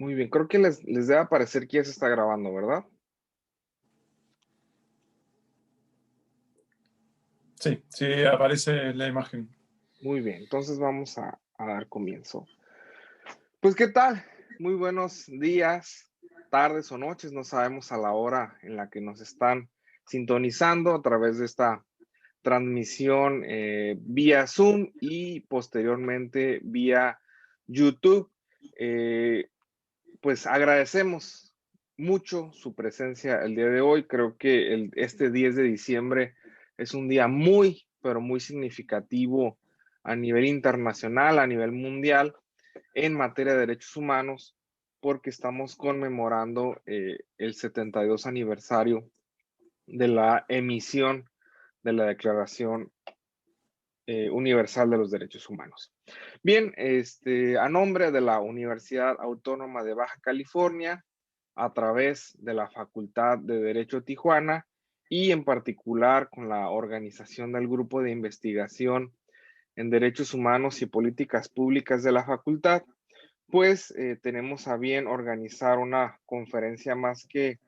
Muy bien, creo que les debe aparecer que ya se está grabando, ¿verdad? Sí, sí, aparece la imagen. Muy bien, entonces vamos a dar comienzo. Pues, ¿qué tal? Muy buenos días, tardes o noches, no sabemos a la hora en la que nos están sintonizando a través de esta transmisión vía Zoom y posteriormente vía YouTube. Eh, pues agradecemos mucho su presencia el día de hoy. Creo que este 10 de diciembre es un día muy, pero muy significativo a nivel internacional, a nivel mundial, en materia de derechos humanos, porque estamos conmemorando el 72 aniversario de la emisión de la Declaración Universal de los Derechos Humanos. Bien, a nombre de la Universidad Autónoma de Baja California, a través de la Facultad de Derecho Tijuana y en particular con la organización del Grupo de Investigación en Derechos Humanos y Políticas Públicas de la facultad, pues tenemos a bien organizar una conferencia más que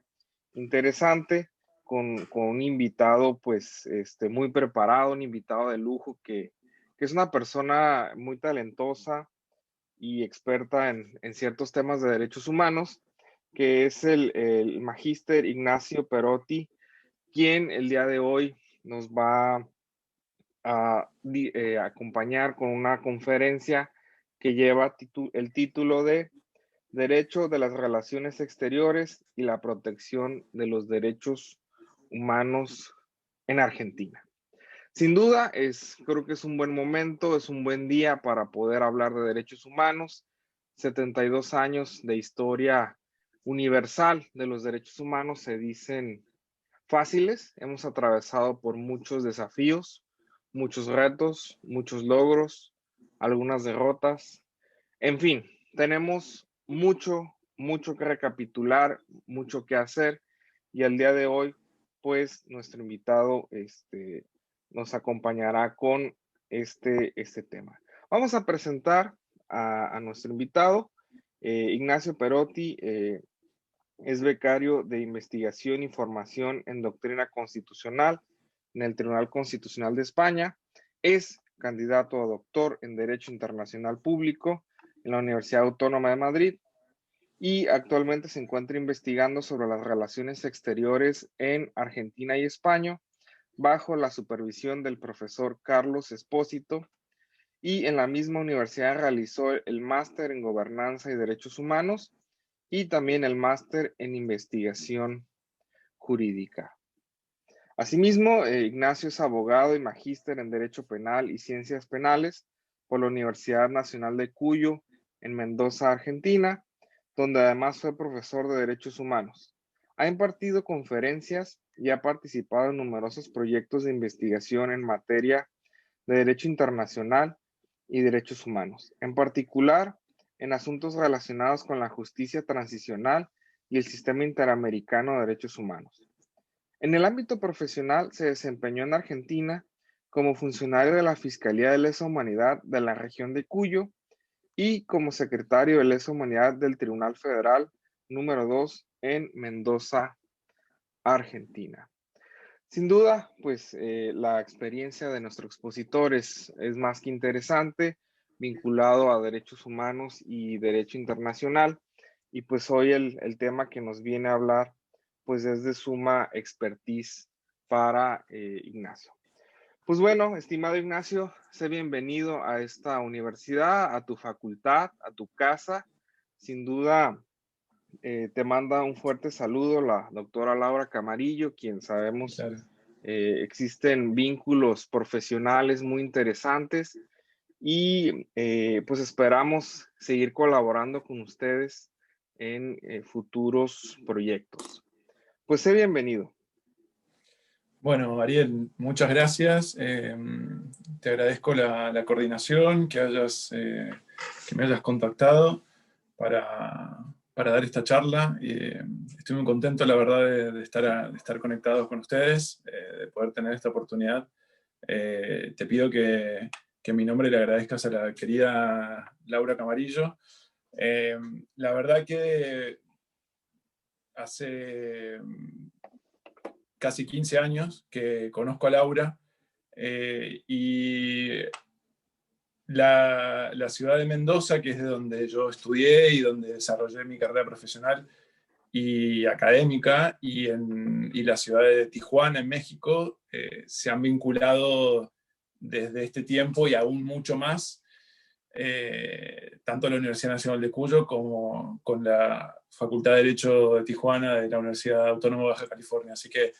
interesante con un invitado pues muy preparado, un invitado de lujo que es una persona muy talentosa y experta en ciertos temas de derechos humanos, que es el magíster Ignacio Perotti, quien el día de hoy nos va a acompañar con una conferencia que lleva el título de Derecho de las Relaciones Exteriores y la protección de los derechos humanos en Argentina. Sin duda, creo que es un buen momento, es un buen día para poder hablar de derechos humanos. 72 años de historia universal de los derechos humanos se dicen fáciles. Hemos atravesado por muchos desafíos, muchos retos, muchos logros, algunas derrotas. En fin, tenemos mucho que recapitular, mucho que hacer y el día de hoy, pues nuestro invitado nos acompañará con este tema. Vamos a presentar a nuestro invitado, Ignacio Perotti. Es becario de investigación y formación en doctrina constitucional en el Tribunal Constitucional de España. Es candidato a doctor en Derecho Internacional Público en la Universidad Autónoma de Madrid y actualmente se encuentra investigando sobre las relaciones exteriores en Argentina y España bajo la supervisión del profesor Carlos Espósito, y en la misma universidad realizó el máster en Gobernanza y Derechos Humanos y también el máster en Investigación Jurídica. Asimismo, Ignacio es abogado y magíster en Derecho Penal y Ciencias Penales por la Universidad Nacional de Cuyo en Mendoza, Argentina, donde además fue profesor de Derechos Humanos. Ha impartido conferencias y ha participado en numerosos proyectos de investigación en materia de Derecho Internacional y Derechos Humanos, en particular en asuntos relacionados con la justicia transicional y el sistema interamericano de derechos humanos. En el ámbito profesional se desempeñó en Argentina como funcionario de la Fiscalía de Lesa Humanidad de la región de Cuyo y como secretario de Lesa Humanidad del Tribunal Federal número 2 en Mendoza, Argentina. Sin duda, pues la experiencia de nuestro expositor es más que interesante, vinculado a derechos humanos y derecho internacional. Y pues hoy el tema que nos viene a hablar, pues es de suma expertise para Ignacio. Pues bueno, estimado Ignacio, sé bienvenido a esta universidad, a tu facultad, a tu casa. Sin duda, te manda un fuerte saludo la doctora Laura Camarillo, quien sabemos Claro. existen vínculos profesionales muy interesantes y pues esperamos seguir colaborando con ustedes en futuros proyectos. Pues sé bienvenido. Bueno, Ariel, muchas gracias. Te agradezco la coordinación, que me hayas contactado para, para dar esta charla. Estoy muy contento, la verdad, de estar conectados con ustedes, de poder tener esta oportunidad. Te pido que en mi nombre le agradezcas a la querida Laura Camarillo La verdad que hace casi 15 años que conozco a Laura, y la ciudad de Mendoza, que es de donde yo estudié y donde desarrollé mi carrera profesional y académica, y la ciudad de Tijuana, en México, se han vinculado desde este tiempo y aún mucho más, tanto la Universidad Nacional de Cuyo como con la Facultad de Derecho de Tijuana de la Universidad Autónoma de Baja California. Así que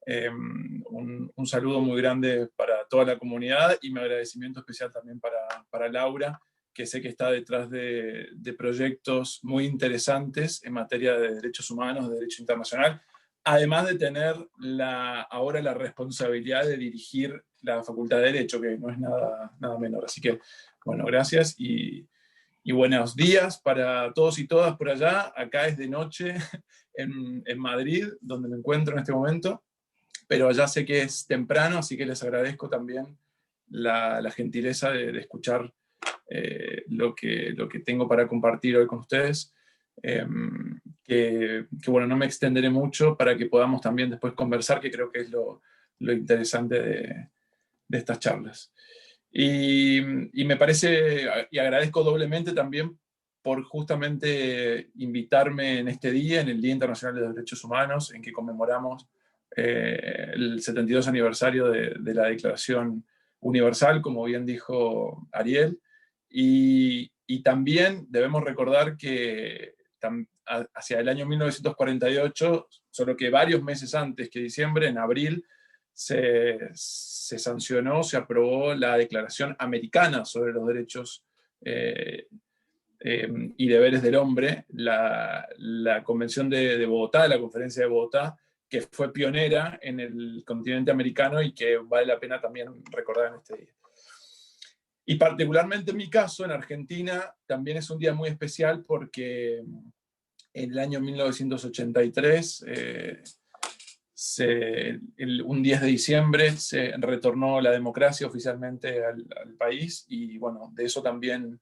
un saludo muy grande para toda la comunidad y mi agradecimiento especial también para Laura, que sé que está detrás de proyectos muy interesantes en materia de derechos humanos, de derecho internacional, además de tener ahora la responsabilidad de dirigir la Facultad de Derecho, que no es nada menor. Así que, bueno, gracias y buenos días para todos y todas por allá. Acá es de noche en Madrid, donde me encuentro en este momento, pero ya sé que es temprano, así que les agradezco también la gentileza de escuchar lo que tengo para compartir hoy con ustedes. Bueno, no me extenderé mucho para que podamos también después conversar, que creo que es lo interesante de estas charlas. Y me parece, y agradezco doblemente también por justamente invitarme en este día, en el Día Internacional de los Derechos Humanos, en que conmemoramos el 72 aniversario de la Declaración Universal, como bien dijo Ariel, y también debemos recordar que hacia el año 1948, solo que varios meses antes que diciembre, en abril, se sancionó, se aprobó la Declaración Americana sobre los Derechos y Deberes del Hombre, la Convención de Bogotá, la Conferencia de Bogotá, que fue pionera en el continente americano y que vale la pena también recordar en este día. Y particularmente en mi caso, en Argentina, también es un día muy especial porque en el año 1983, un 10 de diciembre, se retornó la democracia oficialmente al país, y bueno, de eso también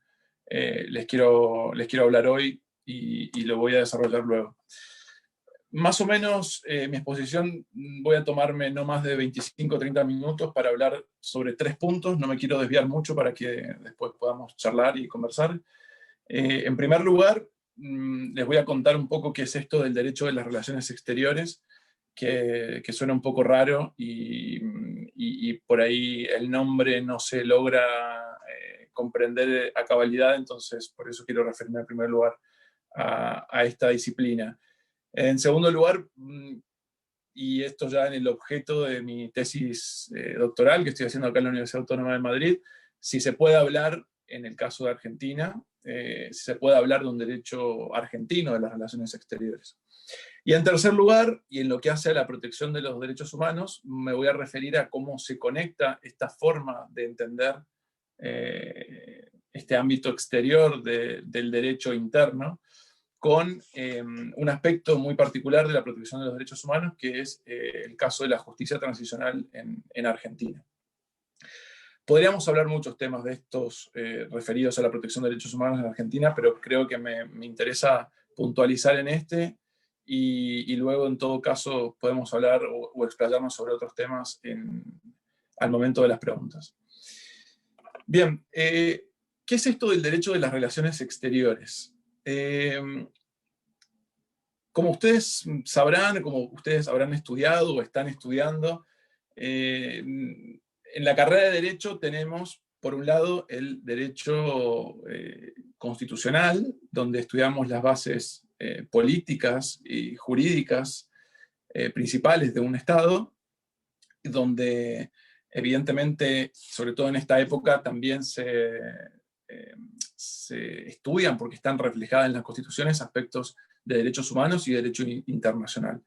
les quiero hablar hoy y lo voy a desarrollar luego. Más o menos mi exposición voy a tomarme no más de 25 o 30 minutos para hablar sobre 3 puntos. No me quiero desviar mucho para que después podamos charlar y conversar. En primer lugar, les voy a contar un poco qué es esto del derecho de las relaciones exteriores, que suena un poco raro y por ahí el nombre no se logra comprender a cabalidad, entonces por eso quiero referirme en primer lugar a esta disciplina. En segundo lugar, y esto ya en el objeto de mi tesis doctoral que estoy haciendo acá en la Universidad Autónoma de Madrid, si se puede hablar, en el caso de Argentina, si se puede hablar de un derecho argentino de las relaciones exteriores. Y en tercer lugar, y en lo que hace a la protección de los derechos humanos, me voy a referir a cómo se conecta esta forma de entender este ámbito exterior del derecho interno con un aspecto muy particular de la protección de los derechos humanos, que es el caso de la justicia transicional en Argentina. Podríamos hablar muchos temas de estos referidos a la protección de derechos humanos en Argentina, pero creo que me interesa puntualizar en este, y luego en todo caso podemos hablar o explayarnos sobre otros temas al momento de las preguntas. Bien, ¿qué es esto del derecho de las relaciones exteriores? Como ustedes sabrán, como ustedes habrán estudiado o están estudiando, en la carrera de Derecho tenemos, por un lado, el derecho constitucional, donde estudiamos las bases políticas y jurídicas principales de un Estado, donde evidentemente, sobre todo en esta época, también se estudian, porque están reflejadas en las constituciones, aspectos de derechos humanos y derecho internacional.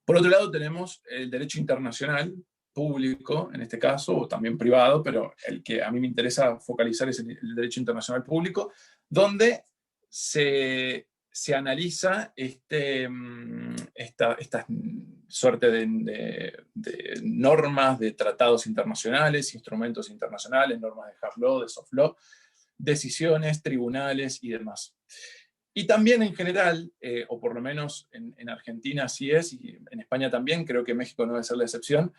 Por otro lado, tenemos el derecho internacional público, en este caso, o también privado, pero el que a mí me interesa focalizar es el derecho internacional público, donde se analiza esta suerte de normas, de tratados internacionales, instrumentos internacionales, normas de hard law, de soft law, decisiones, tribunales y demás. Y también en general, o por lo menos en Argentina así es, y en España también, creo que México no debe ser la excepción,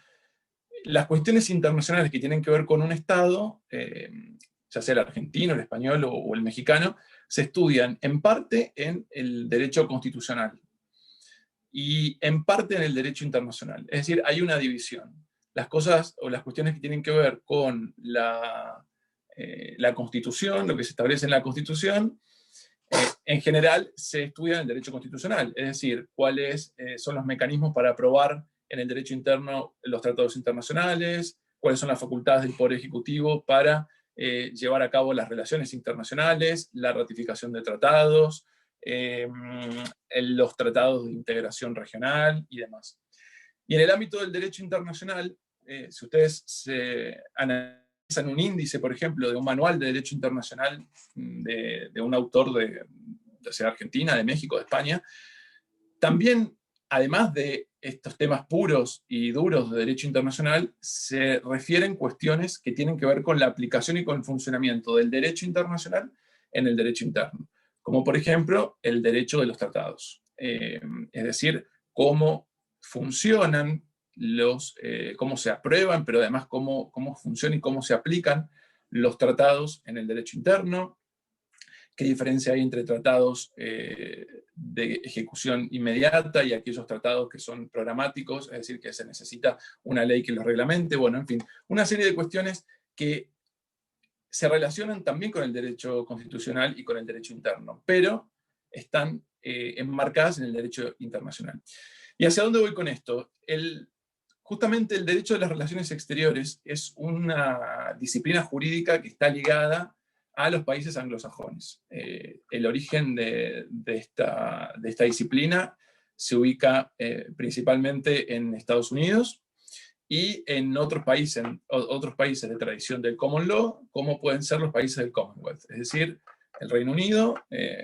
las cuestiones internacionales que tienen que ver con un Estado, ya sea el argentino, el español o el mexicano, se estudian en parte en el derecho constitucional y en parte en el derecho internacional. Es decir, hay una división. Las cosas o las cuestiones que tienen que ver con la Constitución, lo que se establece en la Constitución, en general se estudia en el derecho constitucional, es decir, cuáles son los mecanismos para aprobar en el derecho interno los tratados internacionales, cuáles son las facultades del Poder Ejecutivo para llevar a cabo las relaciones internacionales, la ratificación de tratados, los tratados de integración regional y demás. Y en el ámbito del derecho internacional, si ustedes analizan un índice, por ejemplo, de un manual de derecho internacional de un autor de sea Argentina, de México, de España, también, además de estos temas puros y duros de derecho internacional, se refieren cuestiones que tienen que ver con la aplicación y con el funcionamiento del derecho internacional en el derecho interno, como por ejemplo el derecho de los tratados, es decir, cómo funcionan cómo se aprueban, pero además cómo funcionan y cómo se aplican los tratados en el derecho interno, qué diferencia hay entre tratados de ejecución inmediata y aquellos tratados que son programáticos, es decir, que se necesita una ley que los reglamente, bueno, en fin, una serie de cuestiones que se relacionan también con el derecho constitucional y con el derecho interno, pero están enmarcadas en el derecho internacional. ¿Y hacia dónde voy con esto? Justamente el derecho de las relaciones exteriores es una disciplina jurídica que está ligada a los países anglosajones. El origen de esta disciplina se ubica principalmente en Estados Unidos y en otros países de tradición del common law, como pueden ser los países del Commonwealth, es decir, el Reino Unido,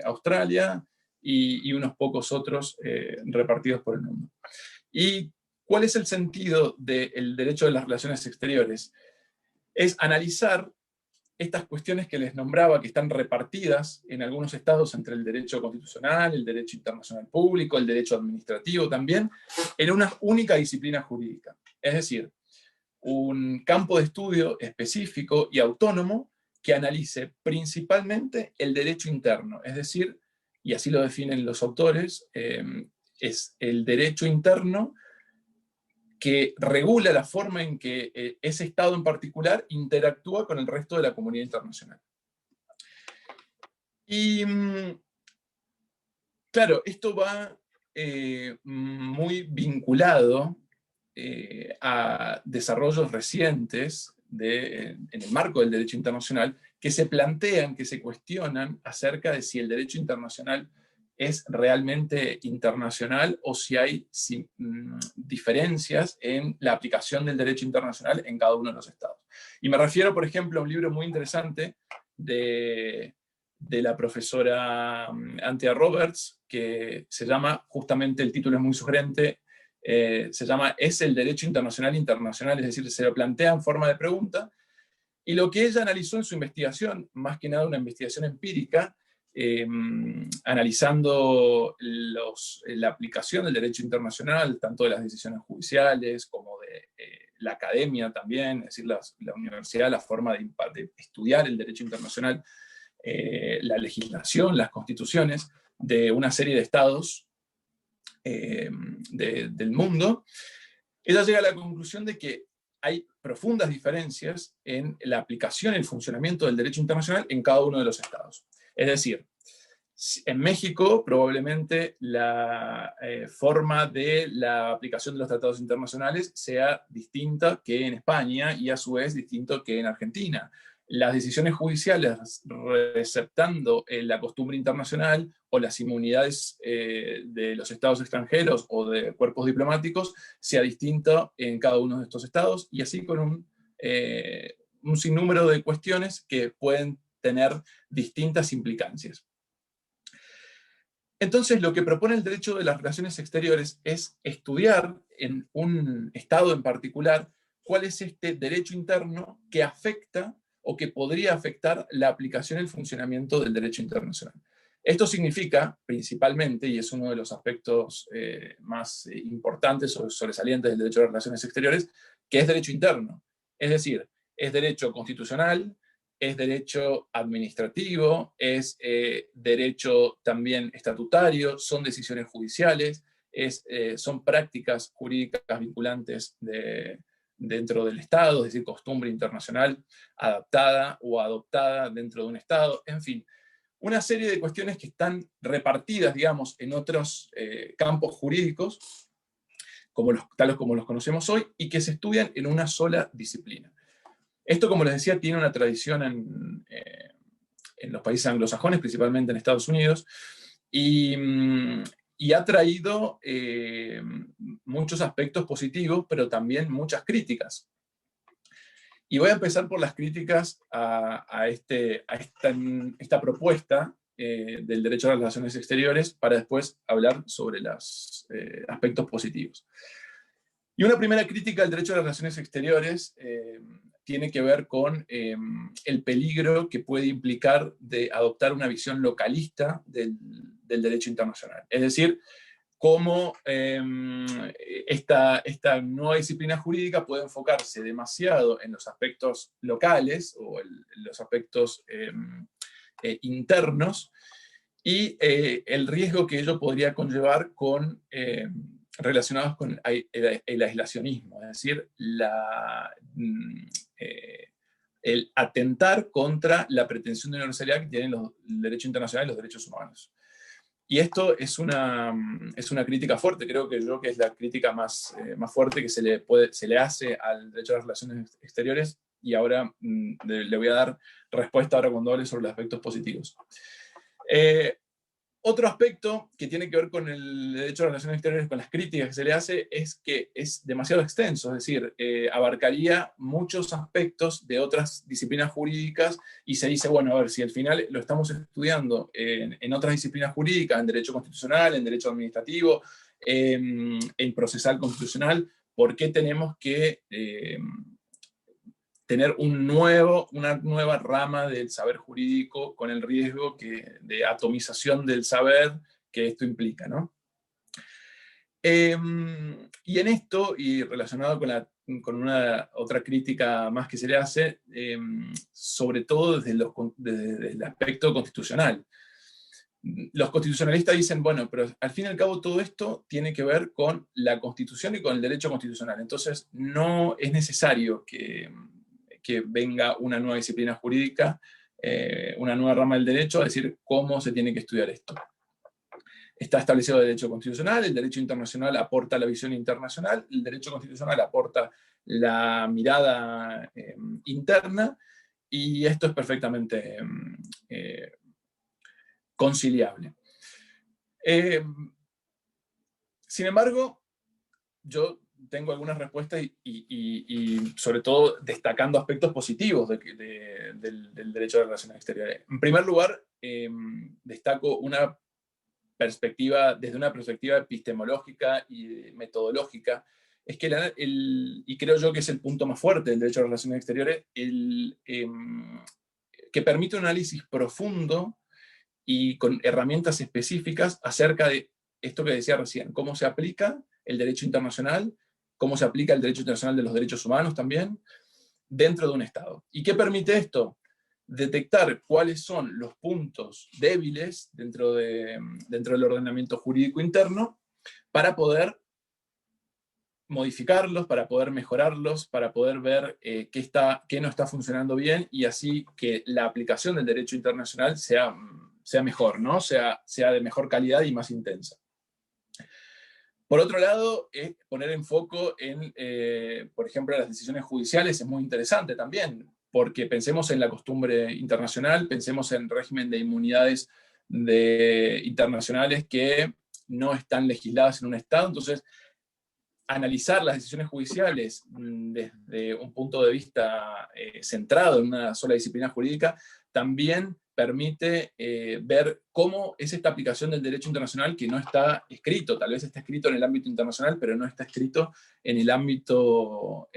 Australia y unos pocos otros repartidos por el mundo. ¿Y cuál es el sentido del derecho de las relaciones exteriores? Es analizar estas cuestiones que les nombraba, que están repartidas en algunos estados entre el derecho constitucional, el derecho internacional público, el derecho administrativo también, en una única disciplina jurídica. Es decir, un campo de estudio específico y autónomo que analice principalmente el derecho interno, es decir, y así lo definen los autores, es el derecho interno que regula la forma en que ese Estado en particular interactúa con el resto de la comunidad internacional. Y claro, esto va muy vinculado a desarrollos recientes en el marco del derecho internacional que se plantean, que se cuestionan acerca de si el derecho internacional es realmente internacional o si hay diferencias en la aplicación del derecho internacional en cada uno de los estados. Y me refiero, por ejemplo, a un libro muy interesante de la profesora Anthea Roberts, que se llama, justamente el título es muy sugerente, se llama ¿Es el derecho internacional internacional? Es decir, se lo plantea en forma de pregunta, y lo que ella analizó en su investigación, más que nada una investigación empírica, analizando la aplicación del derecho internacional, tanto de las decisiones judiciales como de la academia también, es decir, la universidad, la forma de estudiar el derecho internacional, la legislación, las constituciones de una serie de estados del mundo, ella llega a la conclusión de que hay profundas diferencias en la aplicación y el funcionamiento del derecho internacional en cada uno de los estados. Es decir, en México probablemente la forma de la aplicación de los tratados internacionales sea distinta que en España y a su vez distinto que en Argentina. Las decisiones judiciales receptando la costumbre internacional o las inmunidades de los estados extranjeros o de cuerpos diplomáticos sea distinto en cada uno de estos estados, y así con un sinnúmero de cuestiones que pueden tener distintas implicancias. Entonces, lo que propone el derecho de las relaciones exteriores es estudiar en un estado en particular cuál es este derecho interno que afecta o que podría afectar la aplicación y el funcionamiento del derecho internacional. Esto significa, principalmente, y es uno de los aspectos más importantes o sobresalientes del derecho de relaciones exteriores, que es derecho interno. Es decir, es derecho constitucional, es derecho administrativo, es derecho también estatutario, son decisiones judiciales, son prácticas jurídicas vinculantes dentro del Estado, es decir, costumbre internacional adaptada o adoptada dentro de un Estado, en fin. Una serie de cuestiones que están repartidas, digamos, en otros campos jurídicos, tales como los conocemos hoy, y que se estudian en una sola disciplina. Esto, como les decía, tiene una tradición en los países anglosajones, principalmente en Estados Unidos, y ha traído muchos aspectos positivos, pero también muchas críticas. Y voy a empezar por las críticas a esta propuesta del derecho a las relaciones exteriores, para después hablar sobre los aspectos positivos. Y una primera crítica al derecho a las relaciones exteriores tiene que ver con el peligro que puede implicar de adoptar una visión localista del derecho internacional. Es decir, cómo esta nueva disciplina jurídica puede enfocarse demasiado en los aspectos locales o en los aspectos internos, y el riesgo que ello podría conllevar relacionados con el aislacionismo, es decir, el atentar contra la pretensión de universalidad que tienen el derecho internacional y los derechos humanos. Y esto es una crítica fuerte, creo que es la crítica más fuerte que se le hace al derecho a las relaciones exteriores, y ahora le voy a dar respuesta ahora cuando hable sobre los aspectos positivos. Otro aspecto que tiene que ver con el derecho a las relaciones exteriores, con las críticas que se le hace, es que es demasiado extenso, es decir, abarcaría muchos aspectos de otras disciplinas jurídicas, y se dice, bueno, a ver, si al final lo estamos estudiando en otras disciplinas jurídicas, en derecho constitucional, en derecho administrativo, en procesal constitucional, ¿por qué tenemos que tener una nueva rama del saber jurídico con el riesgo de atomización del saber que esto implica, ¿no? Y en esto, y relacionado con una otra crítica más que se le hace, sobre todo desde el aspecto constitucional. Los constitucionalistas dicen, bueno, pero al fin y al cabo todo esto tiene que ver con la Constitución y con el derecho constitucional. Entonces no es necesario que venga una nueva disciplina jurídica, una nueva rama del derecho, a decir cómo se tiene que estudiar esto. Está establecido el derecho constitucional, el derecho internacional aporta la visión internacional, el derecho constitucional aporta la mirada interna, y esto es perfectamente conciliable. Sin embargo, yo tengo algunas respuestas y sobre todo destacando aspectos positivos del derecho de relaciones exteriores. En primer lugar, destaco desde una perspectiva epistemológica y metodológica, es que y creo yo que es el punto más fuerte del derecho de relaciones exteriores, que permite un análisis profundo y con herramientas específicas acerca de esto que decía recién, cómo se aplica el derecho internacional, cómo se aplica el derecho internacional de los derechos humanos también, dentro de un Estado. ¿Y qué permite esto? Detectar cuáles son los puntos débiles dentro del ordenamiento jurídico interno, para poder modificarlos, para poder mejorarlos, para poder ver qué no está funcionando bien, y así que la aplicación del derecho internacional sea mejor, ¿no? sea de mejor calidad y más intensa. Por otro lado, poner en foco por ejemplo, las decisiones judiciales es muy interesante también, porque pensemos en la costumbre internacional, pensemos en régimen de inmunidades internacionales que no están legisladas en un Estado. Entonces, analizar las decisiones judiciales desde un punto de vista centrado en una sola disciplina jurídica también permite ver cómo es esta aplicación del derecho internacional que no está escrito. Tal vez está escrito en el ámbito internacional, pero no está escrito en el ámbito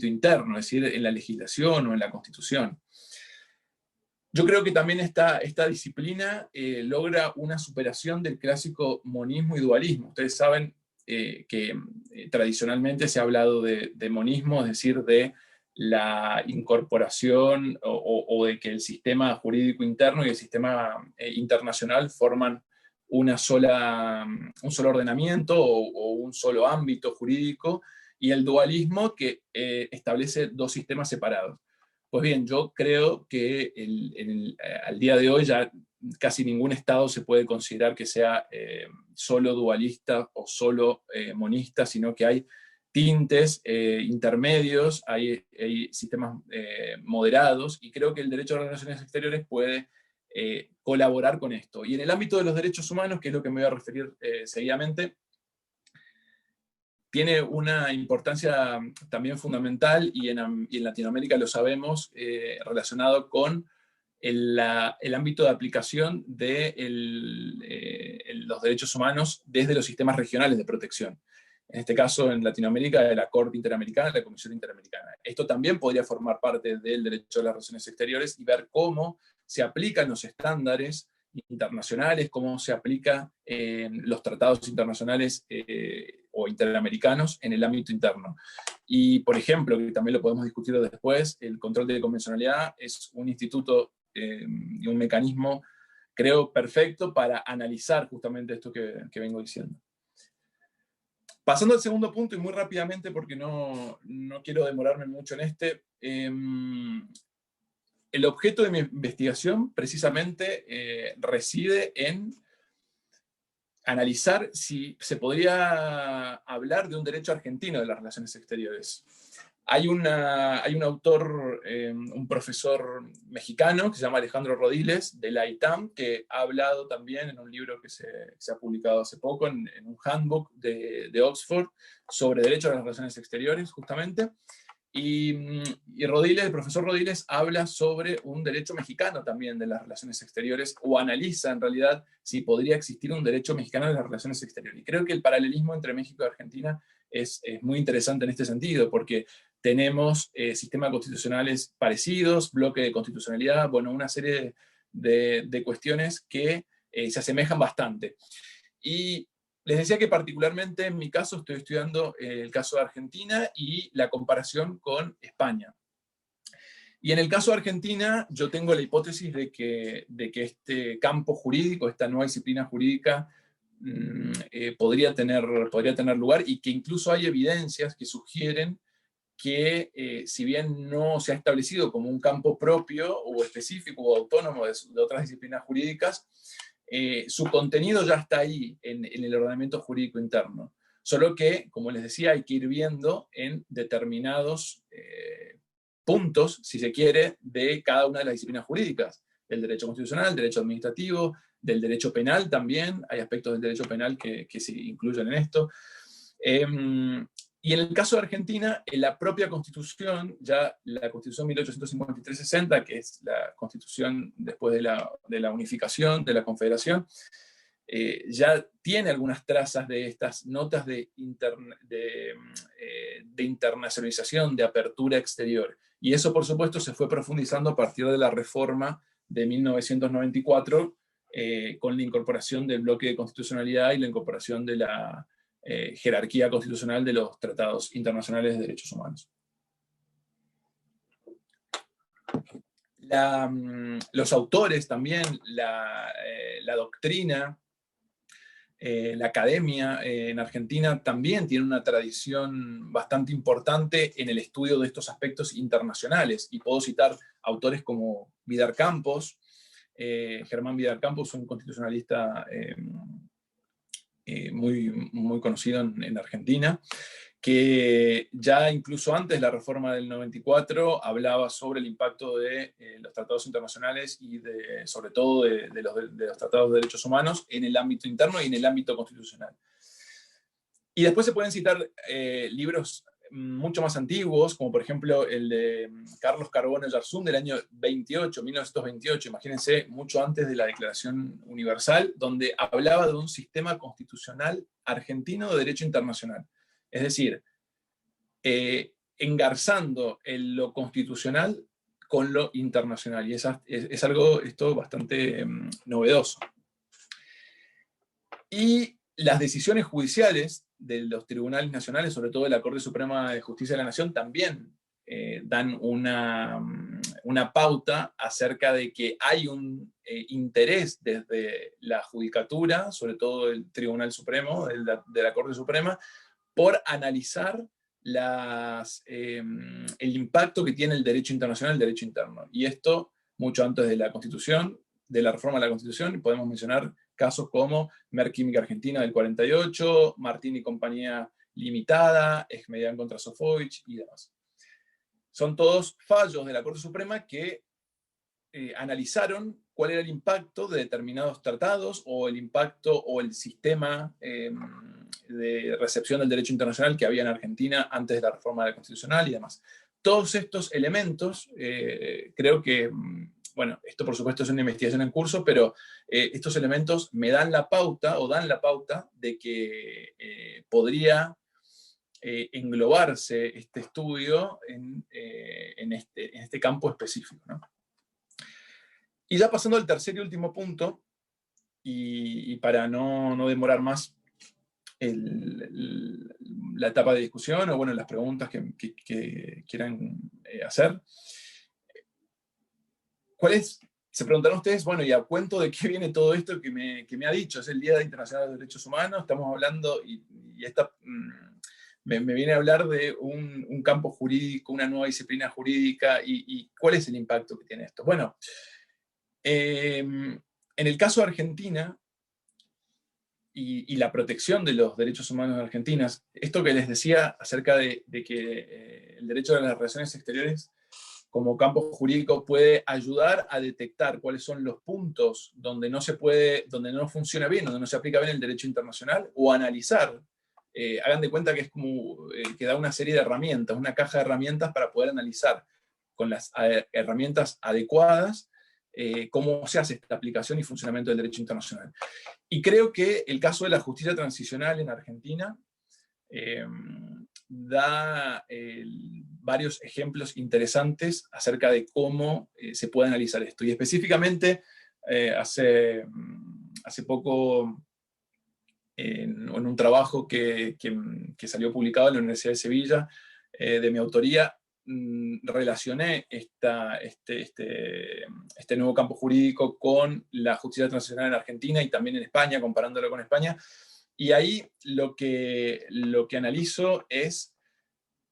interno, es decir, en la legislación o en la Constitución. Yo creo que también esta disciplina logra una superación del clásico monismo y dualismo. Ustedes saben que tradicionalmente se ha hablado de monismo, es decir, de la incorporación o de que el sistema jurídico interno y el sistema internacional forman un solo ordenamiento o un solo ámbito jurídico, y el dualismo que establece dos sistemas separados. Pues bien, yo creo que al día de hoy ya casi ningún Estado se puede considerar que sea solo dualista o solo monista, sino que hay tintes intermedios, hay sistemas moderados, y creo que el derecho a las relaciones exteriores puede colaborar con esto. Y en el ámbito de los derechos humanos, que es lo que me voy a referir seguidamente, tiene una importancia también fundamental, y en Latinoamérica lo sabemos, relacionado con el ámbito de aplicación de los derechos humanos desde los sistemas regionales de protección. En este caso, en Latinoamérica, de la Corte Interamericana, la Comisión Interamericana. Esto también podría formar parte del derecho a las relaciones exteriores y ver cómo se aplican los estándares internacionales, cómo se aplican los tratados internacionales o interamericanos en el ámbito interno. Y, por ejemplo, que también lo podemos discutir después, el control de convencionalidad es un instituto y un mecanismo, creo, perfecto para analizar justamente esto que vengo diciendo. Pasando al segundo punto, y muy rápidamente porque no quiero demorarme mucho en este, el objeto de mi investigación precisamente reside en analizar si se podría hablar de un derecho argentino de las relaciones exteriores. Hay un autor, un profesor mexicano que se llama Alejandro Rodiles, de la ITAM, que ha hablado también en un libro que se ha publicado hace poco, en un handbook de Oxford, sobre derecho a las relaciones exteriores, justamente. Y Rodiles, el profesor Rodiles, habla sobre un derecho mexicano también de las relaciones exteriores, o analiza en realidad si podría existir un derecho mexicano de las relaciones exteriores. Y creo que el paralelismo entre México y Argentina es muy interesante en este sentido, porque tenemos sistemas constitucionales parecidos, bloque de constitucionalidad, bueno, una serie de cuestiones que se asemejan bastante. Y les decía que particularmente en mi caso estoy estudiando el caso de Argentina y la comparación con España. Y en el caso de Argentina, yo tengo la hipótesis de que este campo jurídico, esta nueva disciplina jurídica, podría tener lugar, y que incluso hay evidencias que sugieren que si bien no se ha establecido como un campo propio o específico o autónomo de otras disciplinas jurídicas, su contenido ya está ahí en el ordenamiento jurídico interno. Solo que, como les decía, hay que ir viendo en determinados puntos, si se quiere, de cada una de las disciplinas jurídicas. Del derecho constitucional, del derecho administrativo, del derecho penal también. Hay aspectos del derecho penal que se incluyen en esto. Y en el caso de Argentina, en la propia Constitución, ya la Constitución 1853-60, que es la Constitución después de la unificación, de la Confederación, ya tiene algunas trazas de estas notas de internacionalización, de apertura exterior. Y eso, por supuesto, se fue profundizando a partir de la reforma de 1994, con la incorporación del bloque de constitucionalidad y la incorporación de la jerarquía constitucional de los tratados internacionales de derechos humanos. Los autores también, la doctrina, la academia en Argentina también tiene una tradición bastante importante en el estudio de estos aspectos internacionales, y puedo citar autores como Vidar Campos, Germán Vidar Campos, un constitucionalista muy conocido en Argentina, que ya incluso antes de la reforma del 94 hablaba sobre el impacto de los tratados internacionales y sobre todo de los tratados de derechos humanos en el ámbito interno y en el ámbito constitucional. Y después se pueden citar libros mucho más antiguos, como por ejemplo el de Carlos Carbone Yarzún del año 1928, imagínense, mucho antes de la Declaración Universal, donde hablaba de un sistema constitucional argentino de derecho internacional. Es decir, engarzando en lo constitucional con lo internacional. Y es algo esto bastante novedoso. Y las decisiones judiciales de los tribunales nacionales, sobre todo de la Corte Suprema de Justicia de la Nación, también dan una pauta acerca de que hay un interés desde la judicatura, sobre todo el Tribunal Supremo, de la Corte Suprema, por analizar el impacto que tiene el derecho internacional, el derecho interno. Y esto mucho antes de la Constitución, de la reforma de la Constitución, podemos mencionar casos como Merck Química Argentina del 48, Martín y Compañía Limitada, Esmedian contra Sofovich y demás. Son todos fallos de la Corte Suprema que analizaron cuál era el impacto de determinados tratados o el impacto o el sistema de recepción del derecho internacional que había en Argentina antes de la reforma de la Constitucional y demás. Todos estos elementos, creo que, bueno, esto por supuesto es una investigación en curso, pero estos elementos me dan la pauta o dan la pauta de que podría englobarse este estudio en este campo específico, ¿no? Y ya pasando al tercer y último punto, y para no demorar más la etapa de discusión, o bueno, las preguntas que quieran hacer, se preguntarán ustedes, bueno, ¿y a cuento de qué viene todo esto que me ha dicho? Es el Día Internacional de los Derechos Humanos, estamos hablando, y me viene a hablar de un campo jurídico, una nueva disciplina jurídica, y ¿cuál es el impacto que tiene esto? Bueno, en el caso de Argentina y la protección de los derechos humanos de Argentina, esto que les decía acerca de que el derecho de las relaciones exteriores como campo jurídico puede ayudar a detectar cuáles son los puntos donde no funciona bien, donde no se aplica bien el derecho internacional, o analizar. Hagan de cuenta que es como que da una serie de herramientas, una caja de herramientas para poder analizar con las herramientas adecuadas cómo se hace esta aplicación y funcionamiento del derecho internacional. Y creo que el caso de la justicia transicional en Argentina da varios ejemplos interesantes acerca de cómo se puede analizar esto. Y específicamente, hace poco, en un trabajo que salió publicado en la Universidad de Sevilla, de mi autoría, relacioné este nuevo campo jurídico con la justicia transicional en Argentina y también en España, comparándolo con España. Y ahí lo que analizo es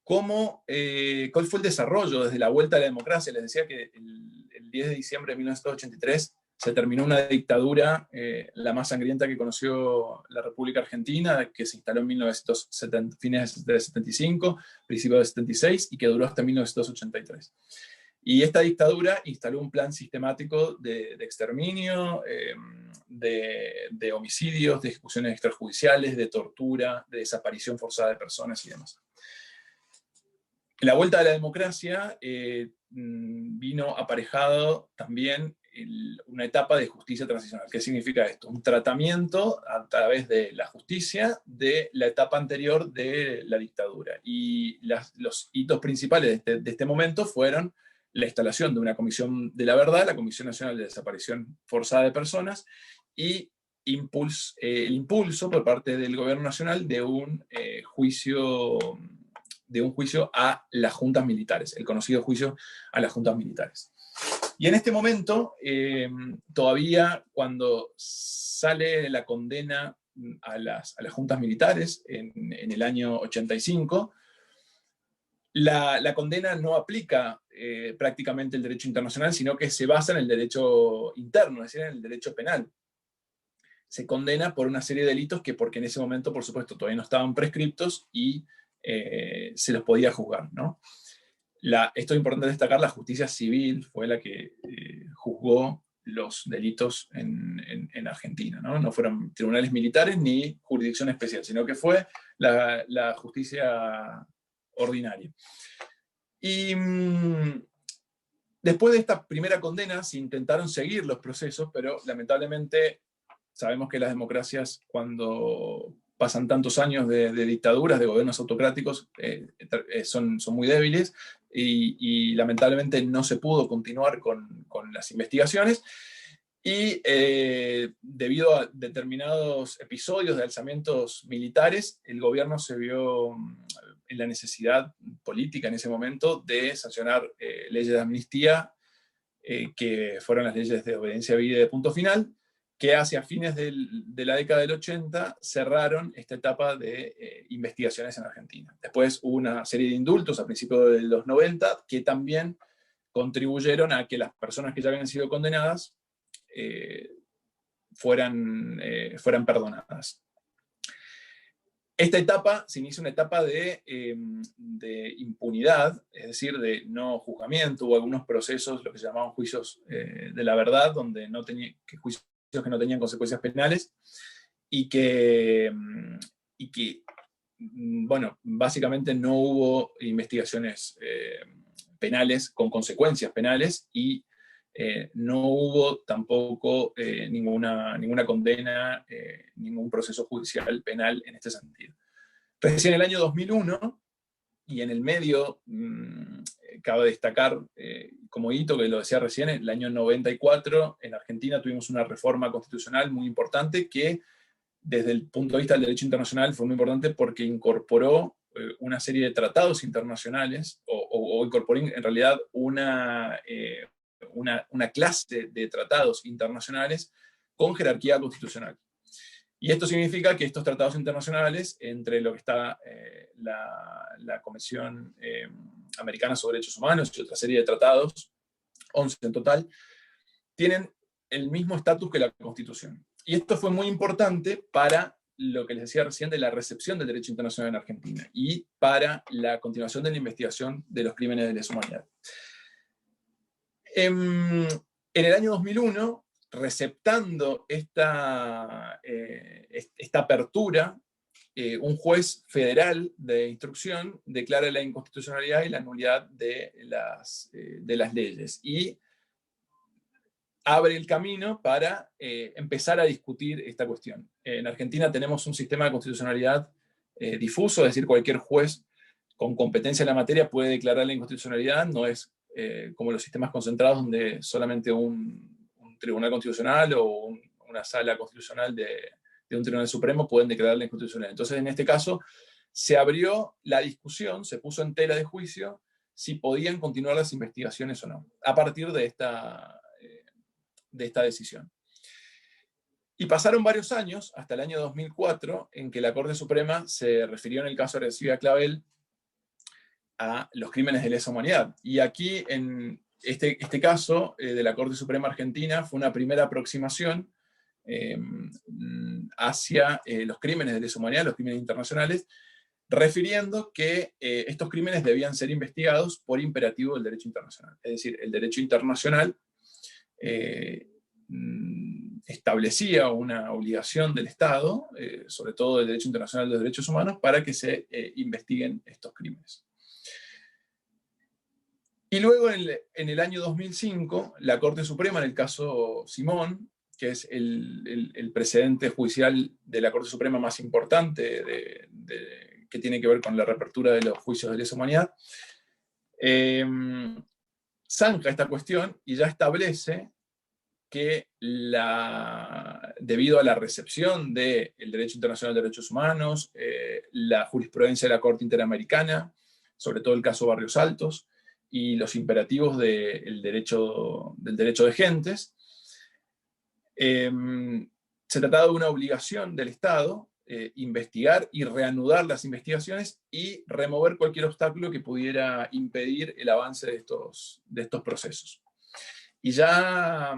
cuál fue el desarrollo desde la vuelta a la democracia. Les decía que el 10 de diciembre de 1983 se terminó una dictadura, la más sangrienta que conoció la República Argentina, que se instaló en fines de 75, principios de 76, y que duró hasta 1983. Y esta dictadura instaló un plan sistemático de exterminio, de homicidios, de ejecuciones extrajudiciales, de tortura, de desaparición forzada de personas y demás. La vuelta a la democracia vino aparejado también una etapa de justicia transicional. ¿Qué significa esto? Un tratamiento a través de la justicia de la etapa anterior de la dictadura. Y los hitos principales de este momento fueron la instalación de una comisión de la verdad, la Comisión Nacional de Desaparición Forzada de Personas, y el impulso por parte del gobierno nacional de un juicio a las juntas militares, el conocido juicio a las juntas militares. Y en este momento, todavía cuando sale la condena a las juntas militares en el año 85, la condena no aplica prácticamente el derecho internacional, sino que se basa en el derecho interno, es decir, en el derecho penal. Se condena por una serie de delitos porque en ese momento, por supuesto, todavía no estaban prescriptos y se los podía juzgar, ¿no? Esto es importante destacar, la justicia civil fue la que juzgó los delitos en Argentina, ¿no? No fueron tribunales militares ni jurisdicción especial, sino que fue la justicia ordinaria. Y después de esta primera condena se intentaron seguir los procesos, pero lamentablemente sabemos que las democracias, cuando pasan tantos años de dictaduras, de gobiernos autocráticos, son muy débiles y lamentablemente no se pudo continuar con las investigaciones. Y debido a determinados episodios de alzamientos militares, el gobierno se vio en la necesidad política en ese momento de sancionar leyes de amnistía, que fueron las leyes de obediencia civil y de punto final, que hacia fines de la década del 80 cerraron esta etapa de investigaciones en Argentina. Después hubo una serie de indultos a principios de los 90 que también contribuyeron a que las personas que ya habían sido condenadas fueran perdonadas. Esta etapa se inicia una etapa de impunidad, es decir, de no juzgamiento. Hubo algunos procesos, lo que se llamaban juicios de la verdad, donde juicios que no tenían consecuencias penales y que bueno, básicamente no hubo investigaciones penales con consecuencias penales y no hubo tampoco ninguna condena, ningún proceso judicial penal en este sentido. Recién en el año 2001, y en el medio, cabe destacar como hito, que lo decía recién, en el año 94, en Argentina tuvimos una reforma constitucional muy importante que, desde el punto de vista del derecho internacional, fue muy importante porque incorporó una serie de tratados internacionales, o incorporó en realidad una clase de tratados internacionales con jerarquía constitucional. Y esto significa que estos tratados internacionales, entre lo que está la Convención Americana sobre Derechos Humanos y otra serie de tratados, 11 en total, tienen el mismo estatus que la Constitución. Y esto fue muy importante para lo que les decía recién de la recepción del derecho internacional en Argentina y para la continuación de la investigación de los crímenes de lesa humanidad. En el año 2001, receptando esta apertura, un juez federal de instrucción declara la inconstitucionalidad y la nulidad de las leyes y abre el camino para empezar a discutir esta cuestión. En Argentina tenemos un sistema de constitucionalidad difuso, es decir, cualquier juez con competencia en la materia puede declarar la inconstitucionalidad, no es como los sistemas concentrados donde solamente un tribunal constitucional o una sala constitucional de un tribunal supremo pueden declarar la inconstitucionalidad. Entonces, en este caso, se abrió la discusión, se puso en tela de juicio si podían continuar las investigaciones o no, a partir de esta decisión. Y pasaron varios años, hasta el año 2004, en que la Corte Suprema se refirió en el caso de Aracida Clavel a los crímenes de lesa humanidad. Y aquí, en este caso de la Corte Suprema Argentina, fue una primera aproximación hacia los crímenes de lesa humanidad, los crímenes internacionales, refiriendo que estos crímenes debían ser investigados por imperativo del derecho internacional. Es decir, el derecho internacional establecía una obligación del Estado, sobre todo del derecho internacional de los derechos humanos, para que se investiguen estos crímenes. Y luego, en el año 2005, la Corte Suprema, en el caso Simón, que es el precedente judicial de la Corte Suprema más importante que tiene que ver con la reapertura de los juicios de lesa humanidad, zanja esta cuestión y ya establece que debido a la recepción del derecho internacional de derechos humanos, la jurisprudencia de la Corte Interamericana, sobre todo el caso Barrios Altos, y los imperativos del derecho de gentes, se trataba de una obligación del Estado investigar y reanudar las investigaciones y remover cualquier obstáculo que pudiera impedir el avance de estos procesos. Y ya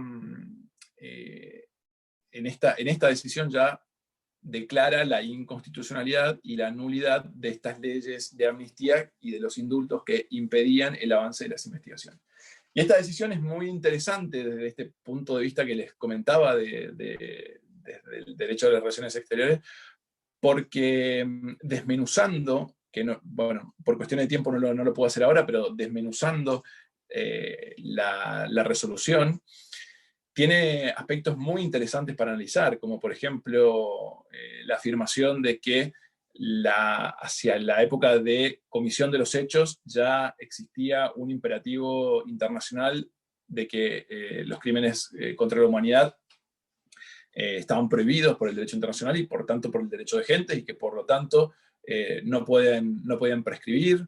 en esta decisión ya declara la inconstitucionalidad y la nulidad de estas leyes de amnistía y de los indultos que impedían el avance de las investigaciones. Y esta decisión es muy interesante desde este punto de vista que les comentaba desde el derecho de las relaciones exteriores, porque desmenuzando, bueno, por cuestión de tiempo no lo puedo hacer ahora, pero desmenuzando la resolución, tiene aspectos muy interesantes para analizar, como por ejemplo la afirmación de que hacia la época de comisión de los hechos ya existía un imperativo internacional de que los crímenes contra la humanidad estaban prohibidos por el derecho internacional y por tanto por el derecho de gente, y que por lo tanto no pueden prescribir.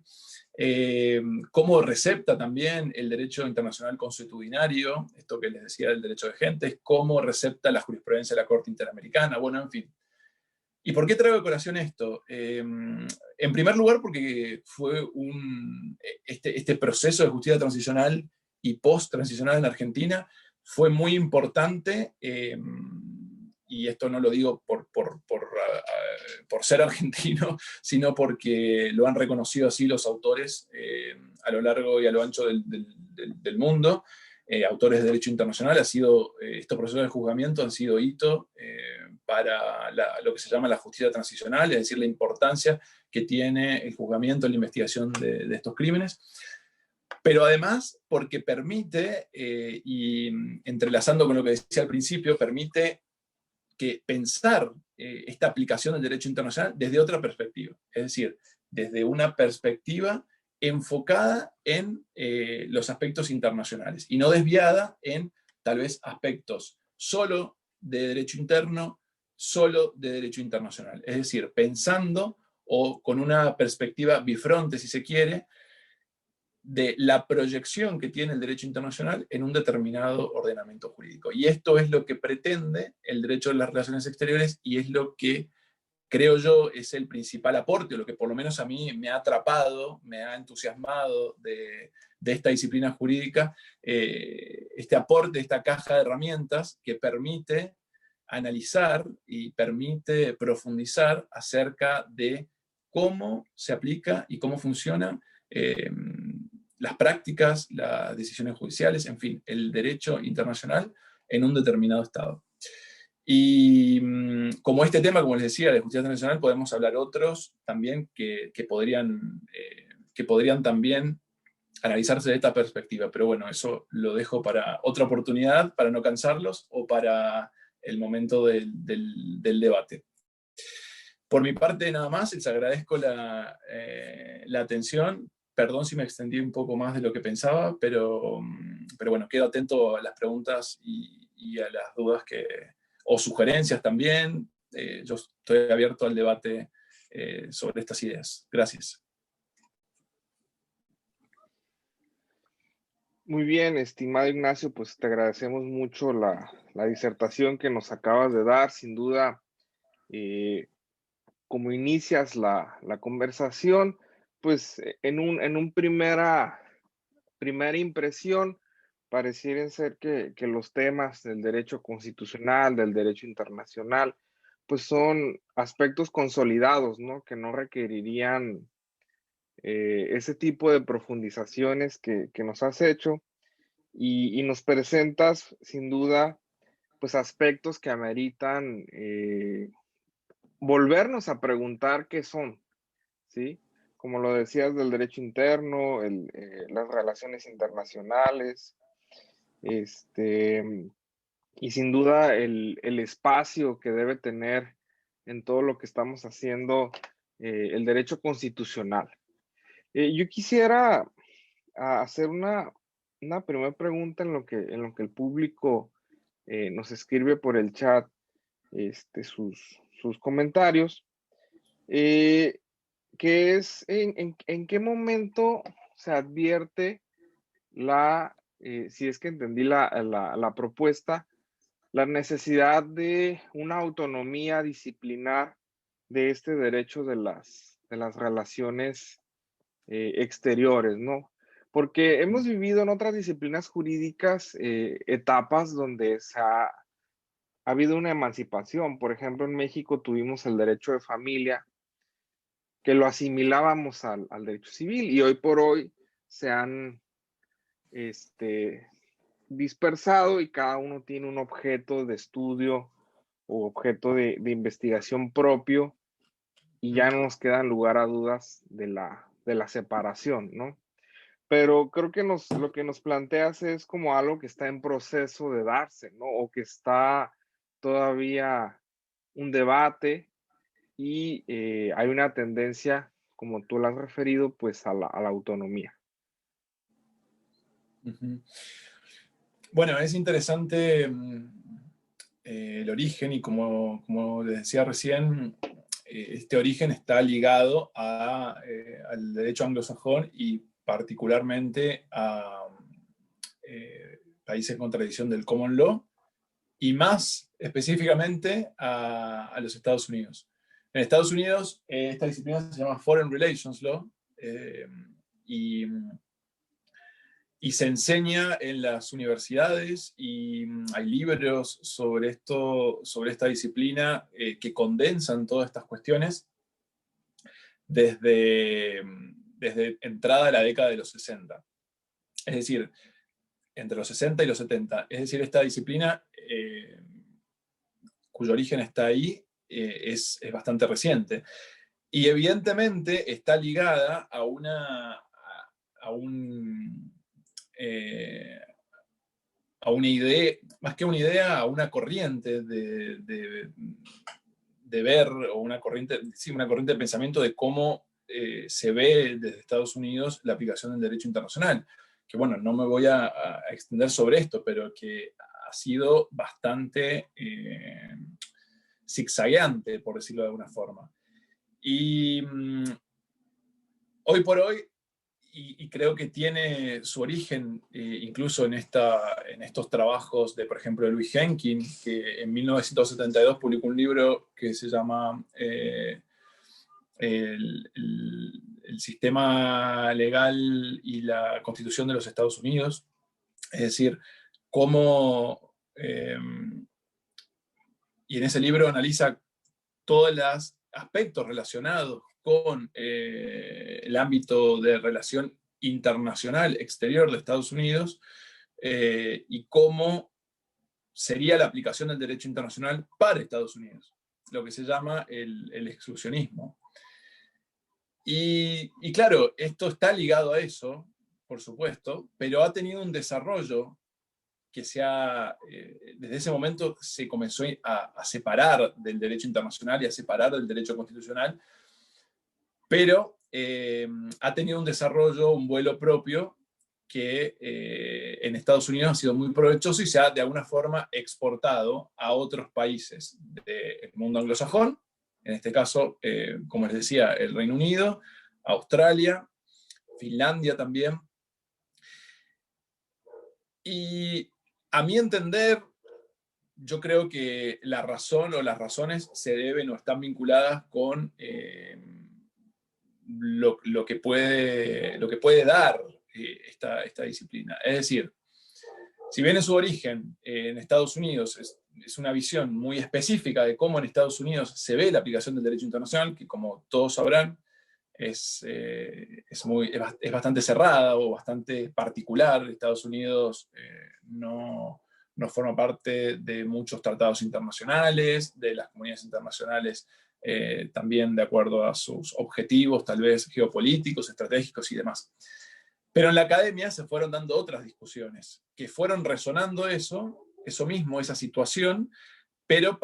Cómo recepta también el derecho internacional consuetudinario, esto que les decía del derecho de gente, cómo recepta la jurisprudencia de la Corte Interamericana, bueno, en fin. ¿Y por qué traigo a colación esto? En primer lugar, porque fue este proceso de justicia transicional y post-transicional en Argentina fue muy importante, y esto no lo digo por ser argentino, sino porque lo han reconocido así los autores a lo largo y a lo ancho del mundo. Autores de derecho internacional, estos procesos de juzgamiento han sido hito para lo que se llama la justicia transicional, es decir, la importancia que tiene el juzgamiento, la investigación de estos crímenes. Pero además porque permite, y entrelazando con lo que decía al principio, permite pensar esta aplicación del derecho internacional desde otra perspectiva, es decir, desde una perspectiva enfocada en los aspectos internacionales y no desviada en tal vez aspectos solo de derecho interno, solo de derecho internacional. Es decir, pensando o con una perspectiva bifronte, si se quiere, de la proyección que tiene el derecho internacional en un determinado ordenamiento jurídico. Y esto es lo que pretende el derecho de las relaciones exteriores y es lo que creo yo es el principal aporte, o lo que por lo menos a mí me ha atrapado, me ha entusiasmado de esta disciplina jurídica, este aporte, esta caja de herramientas que permite analizar y permite profundizar acerca de cómo se aplica y cómo funciona las prácticas, las decisiones judiciales, en fin, el derecho internacional en un determinado estado. Y como este tema, como les decía, de justicia internacional, podemos hablar otros también que podrían también analizarse de esta perspectiva. Pero bueno, eso lo dejo para otra oportunidad, para no cansarlos, o para el momento del debate. Por mi parte, nada más, les agradezco la atención. Perdón si me extendí un poco más de lo que pensaba, pero bueno, quedo atento a las preguntas y a las dudas o sugerencias también. Yo estoy abierto al debate sobre estas ideas. Gracias. Muy bien, estimado Ignacio, pues te agradecemos mucho la disertación que nos acabas de dar. Sin duda, como inicias la conversación, pues en un primera impresión, parecieren ser que los temas del derecho constitucional, del derecho internacional, pues son aspectos consolidados, ¿no? Que no requerirían ese tipo de profundizaciones que nos has hecho y nos presentas, sin duda, pues aspectos que ameritan volvernos a preguntar qué son, ¿sí? Como lo decías del derecho interno, las relaciones internacionales, y sin duda el espacio que debe tener en todo lo que estamos haciendo el derecho constitucional. Yo quisiera hacer una primera pregunta en lo que el público nos escribe por el chat sus comentarios, que es en qué momento se advierte si es que entendí la propuesta, la necesidad de una autonomía disciplinar de este derecho de las relaciones exteriores, ¿no? Porque hemos vivido en otras disciplinas jurídicas etapas donde ha habido una emancipación. Por ejemplo, en México tuvimos el derecho de familia, que lo asimilábamos al derecho civil, y hoy por hoy se han dispersado y cada uno tiene un objeto de estudio o objeto de investigación propio, y ya no nos queda lugar a dudas de la separación, ¿no? pero creo que lo que nos planteas es como algo que está en proceso de darse, ¿no? O que está todavía un debate y hay una tendencia, como tú la has referido, pues a la autonomía. Ujú. Bueno, es interesante el origen y como les decía recién, este origen está ligado al derecho anglosajón y particularmente a países con tradición del common law y más específicamente a los Estados Unidos. En Estados Unidos esta disciplina se llama Foreign Relations Law eh, y y se enseña en las universidades y hay libros sobre esto, sobre esta disciplina que condensan todas estas cuestiones desde, desde entrada a la década de los 60. Es decir, entre los 60 y los 70. Es decir, esta disciplina, cuyo origen está ahí, es bastante reciente. Y evidentemente está ligada a a un, eh, a una idea, más que una idea, a una corriente de ver, o una corriente, sí, una corriente de pensamiento de cómo se ve desde Estados Unidos la aplicación del derecho internacional. Que bueno, no me voy a extender sobre esto, pero que ha sido bastante zigzagueante, por decirlo de alguna forma. Y hoy por hoy, y creo que tiene su origen incluso en estos trabajos de, por ejemplo, de Louis Henkin, que en 1972 publicó un libro que se llama el sistema legal y la constitución de los Estados Unidos, es decir, cómo, y en ese libro analiza todos los aspectos relacionados con el ámbito de relación internacional exterior de Estados Unidos y cómo sería la aplicación del derecho internacional para Estados Unidos, lo que se llama el exclusionismo. Y claro, esto está ligado a eso, por supuesto, pero ha tenido un desarrollo que desde ese momento se comenzó a separar del derecho internacional y a separar del derecho constitucional, pero ha tenido un desarrollo, un vuelo propio que en Estados Unidos ha sido muy provechoso y se ha de alguna forma exportado a otros países del mundo anglosajón, en este caso, como les decía, el Reino Unido, Australia, Finlandia también. Y a mi entender, yo creo que la razón o las razones se deben o están vinculadas con lo que puede dar esta disciplina. Es decir, si bien en su origen en Estados Unidos es una visión muy específica de cómo en Estados Unidos se ve la aplicación del derecho internacional, que como todos sabrán, es bastante cerrada o bastante particular. Estados Unidos no forma parte de muchos tratados internacionales, de las comunidades internacionales también de acuerdo a sus objetivos, tal vez geopolíticos, estratégicos y demás. Pero en la academia se fueron dando otras discusiones que fueron resonando eso mismo, esa situación, pero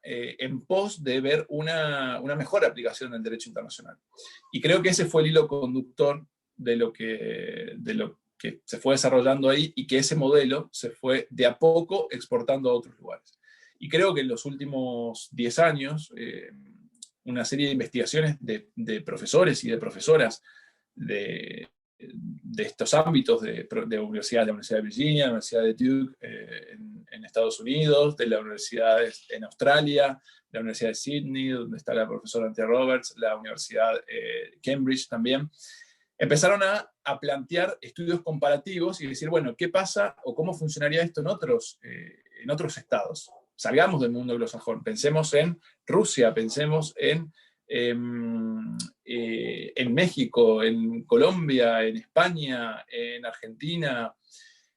en pos de ver una mejor aplicación del derecho internacional. Y creo que ese fue el hilo conductor de lo que se fue desarrollando ahí y que ese modelo se fue de a poco exportando a otros lugares. Y creo que en los últimos 10 años, una serie de investigaciones de profesores y de profesoras de estos ámbitos de universidades, de la Universidad de Virginia, la Universidad de Duke en Estados Unidos, de las universidades en Australia, la Universidad de Sydney, donde está la profesora Anthea Roberts, la Universidad de Cambridge también, empezaron a plantear estudios comparativos y decir, bueno, ¿qué pasa o cómo funcionaría esto en otros estados? Salgamos del mundo anglosajón, pensemos en Rusia, pensemos en México, en Colombia, en España, en Argentina,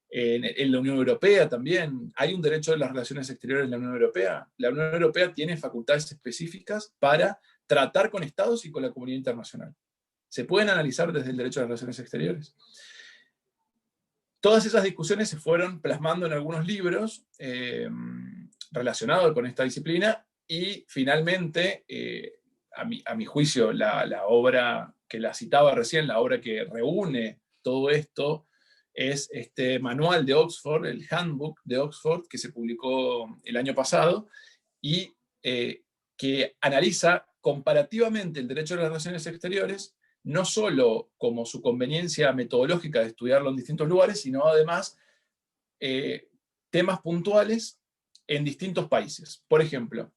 en la Unión Europea también. Hay un derecho de las relaciones exteriores en la Unión Europea. La Unión Europea tiene facultades específicas para tratar con estados y con la comunidad internacional. Se pueden analizar desde el derecho de las relaciones exteriores. todas esas discusiones se fueron plasmando en algunos libros relacionados con esta disciplina, y finalmente, a mi juicio, la obra que la citaba recién, la obra que reúne todo esto, es este manual de Oxford, el Handbook de Oxford, que se publicó el año pasado, y que analiza comparativamente el derecho de las relaciones exteriores, no solo como su conveniencia metodológica de estudiarlo en distintos lugares, sino además temas puntuales en distintos países. Por ejemplo,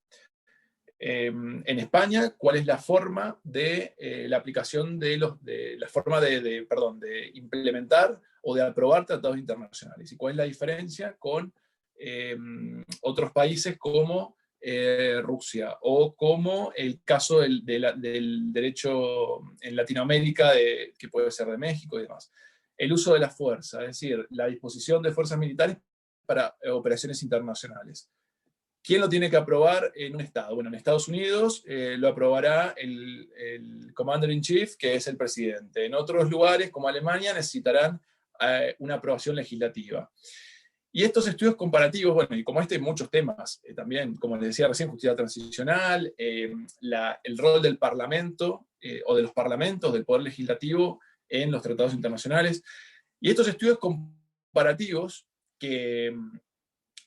en España, ¿cuál es la forma de la aplicación de la forma de implementar o de aprobar tratados internacionales? ¿Y cuál es la diferencia con otros países como Rusia, o como el caso del derecho en Latinoamérica, que puede ser de México y demás? El uso de la fuerza, es decir, la disposición de fuerzas militares para operaciones internacionales. ¿Quién lo tiene que aprobar en un Estado? Bueno, en Estados Unidos lo aprobará el Commander-in-Chief, que es el presidente. En otros lugares, como Alemania, necesitarán una aprobación legislativa. Y estos estudios comparativos, bueno, y como hay muchos temas, también, como les decía recién, justicia transicional, el rol del Parlamento, o de los parlamentos, del Poder Legislativo en los tratados internacionales. Y estos estudios comparativos, que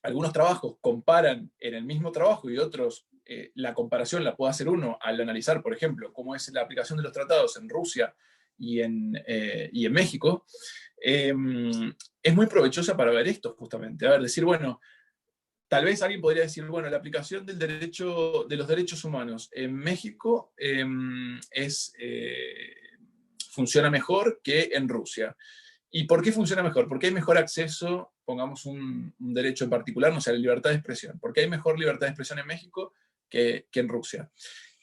algunos trabajos comparan en el mismo trabajo y otros, la comparación la puede hacer uno al analizar, por ejemplo, cómo es la aplicación de los tratados en Rusia y en México, es muy provechosa para ver esto justamente. A ver, decir, bueno, tal vez alguien podría decir, bueno, la aplicación del derecho, de los derechos humanos en México funciona mejor que en Rusia. ¿Y por qué funciona mejor? Porque hay mejor acceso, pongamos un derecho en particular, no sé, la libertad de expresión. Porque hay mejor libertad de expresión en México que en Rusia.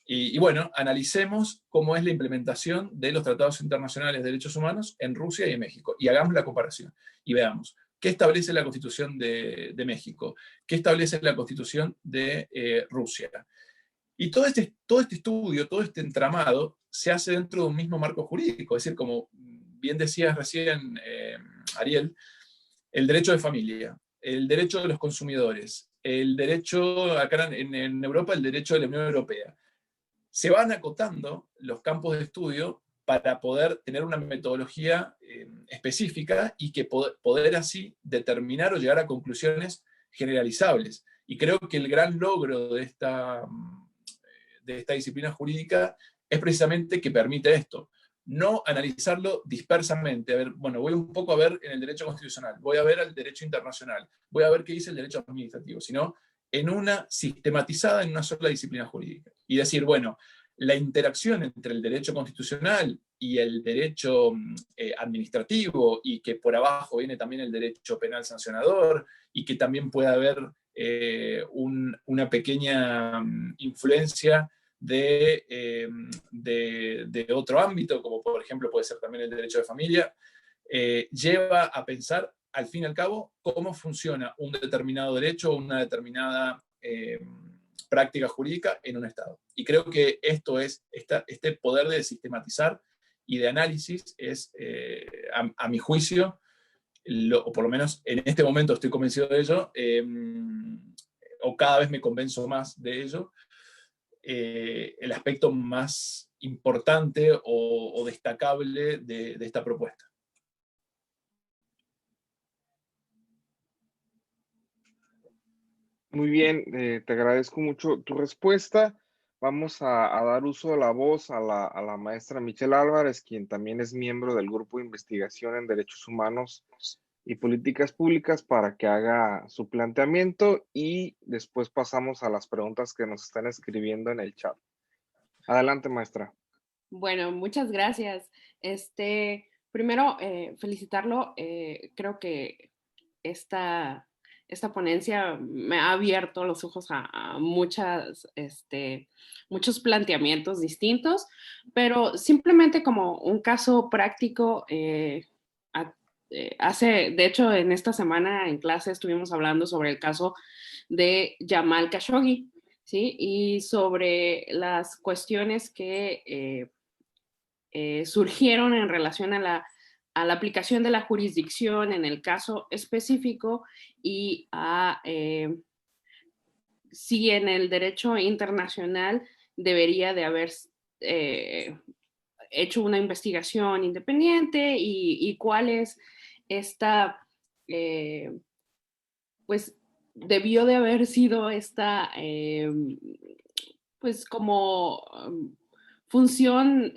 Y bueno, analicemos cómo es la implementación de los tratados internacionales de derechos humanos en Rusia y en México. Y hagamos la comparación. Y veamos, ¿qué establece la Constitución de México? ¿Qué establece la Constitución de Rusia? Y todo este estudio, todo este entramado, se hace dentro de un mismo marco jurídico. Es decir, como bien decías recién, Ariel, el derecho de familia, el derecho de los consumidores, el derecho, acá en Europa, el derecho de la Unión Europea. Se van acotando los campos de estudio para poder tener una metodología específica, y que poder así determinar o llegar a conclusiones generalizables. Y creo que el gran logro de esta disciplina jurídica es precisamente que permite esto. No analizarlo dispersamente. A ver, bueno, voy un poco a ver en el derecho constitucional, voy a ver el derecho internacional, voy a ver qué dice el derecho administrativo, sino en una sistematizada, en una sola disciplina jurídica. Y decir, bueno, la interacción entre el derecho constitucional y el derecho administrativo, y que por abajo viene también el derecho penal sancionador, y que también puede haber una pequeña influencia de otro ámbito, como por ejemplo puede ser también el derecho de familia, lleva a pensar, al fin y al cabo, cómo funciona un determinado derecho o una determinada práctica jurídica en un Estado. Y creo que este poder de sistematizar y de análisis es, a mi juicio, o por lo menos en este momento estoy convencido de ello, o cada vez me convenzo más de ello, el aspecto más importante o destacable de esta propuesta. Muy bien, te agradezco mucho tu respuesta. Vamos a dar uso de la voz a la maestra Michelle Álvarez, quien también es miembro del Grupo de Investigación en Derechos Humanos y Políticas Públicas, para que haga su planteamiento, y después pasamos a las preguntas que nos están escribiendo en el chat. Adelante, maestra. Bueno, muchas gracias. Primero, felicitarlo. Creo que esta ponencia me ha abierto los ojos a muchos planteamientos distintos, pero simplemente como un caso práctico, de hecho, en esta semana en clase estuvimos hablando sobre el caso de Jamal Khashoggi, ¿sí? Y sobre las cuestiones que surgieron en relación a a la aplicación de la jurisdicción en el caso específico y a si en el derecho internacional debería de haber hecho una investigación independiente y cuál es esta, pues debió de haber sido esta, pues como función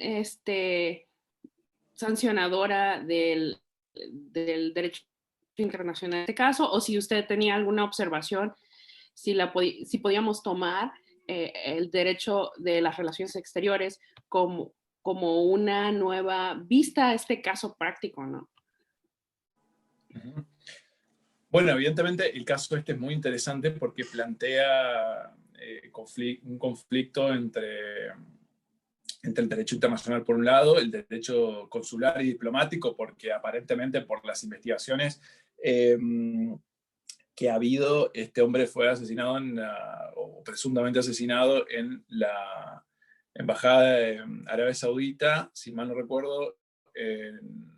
sancionadora del derecho internacional en este caso, o si usted tenía alguna observación, si podíamos tomar el derecho de las relaciones exteriores como una nueva vista a este caso práctico, ¿no? Bueno, evidentemente el caso este es muy interesante porque plantea un conflicto entre el derecho internacional por un lado, el derecho consular y diplomático, porque aparentemente por las investigaciones que ha habido, este hombre fue asesinado o presuntamente asesinado en la embajada de Arabia Saudita, si mal no recuerdo, en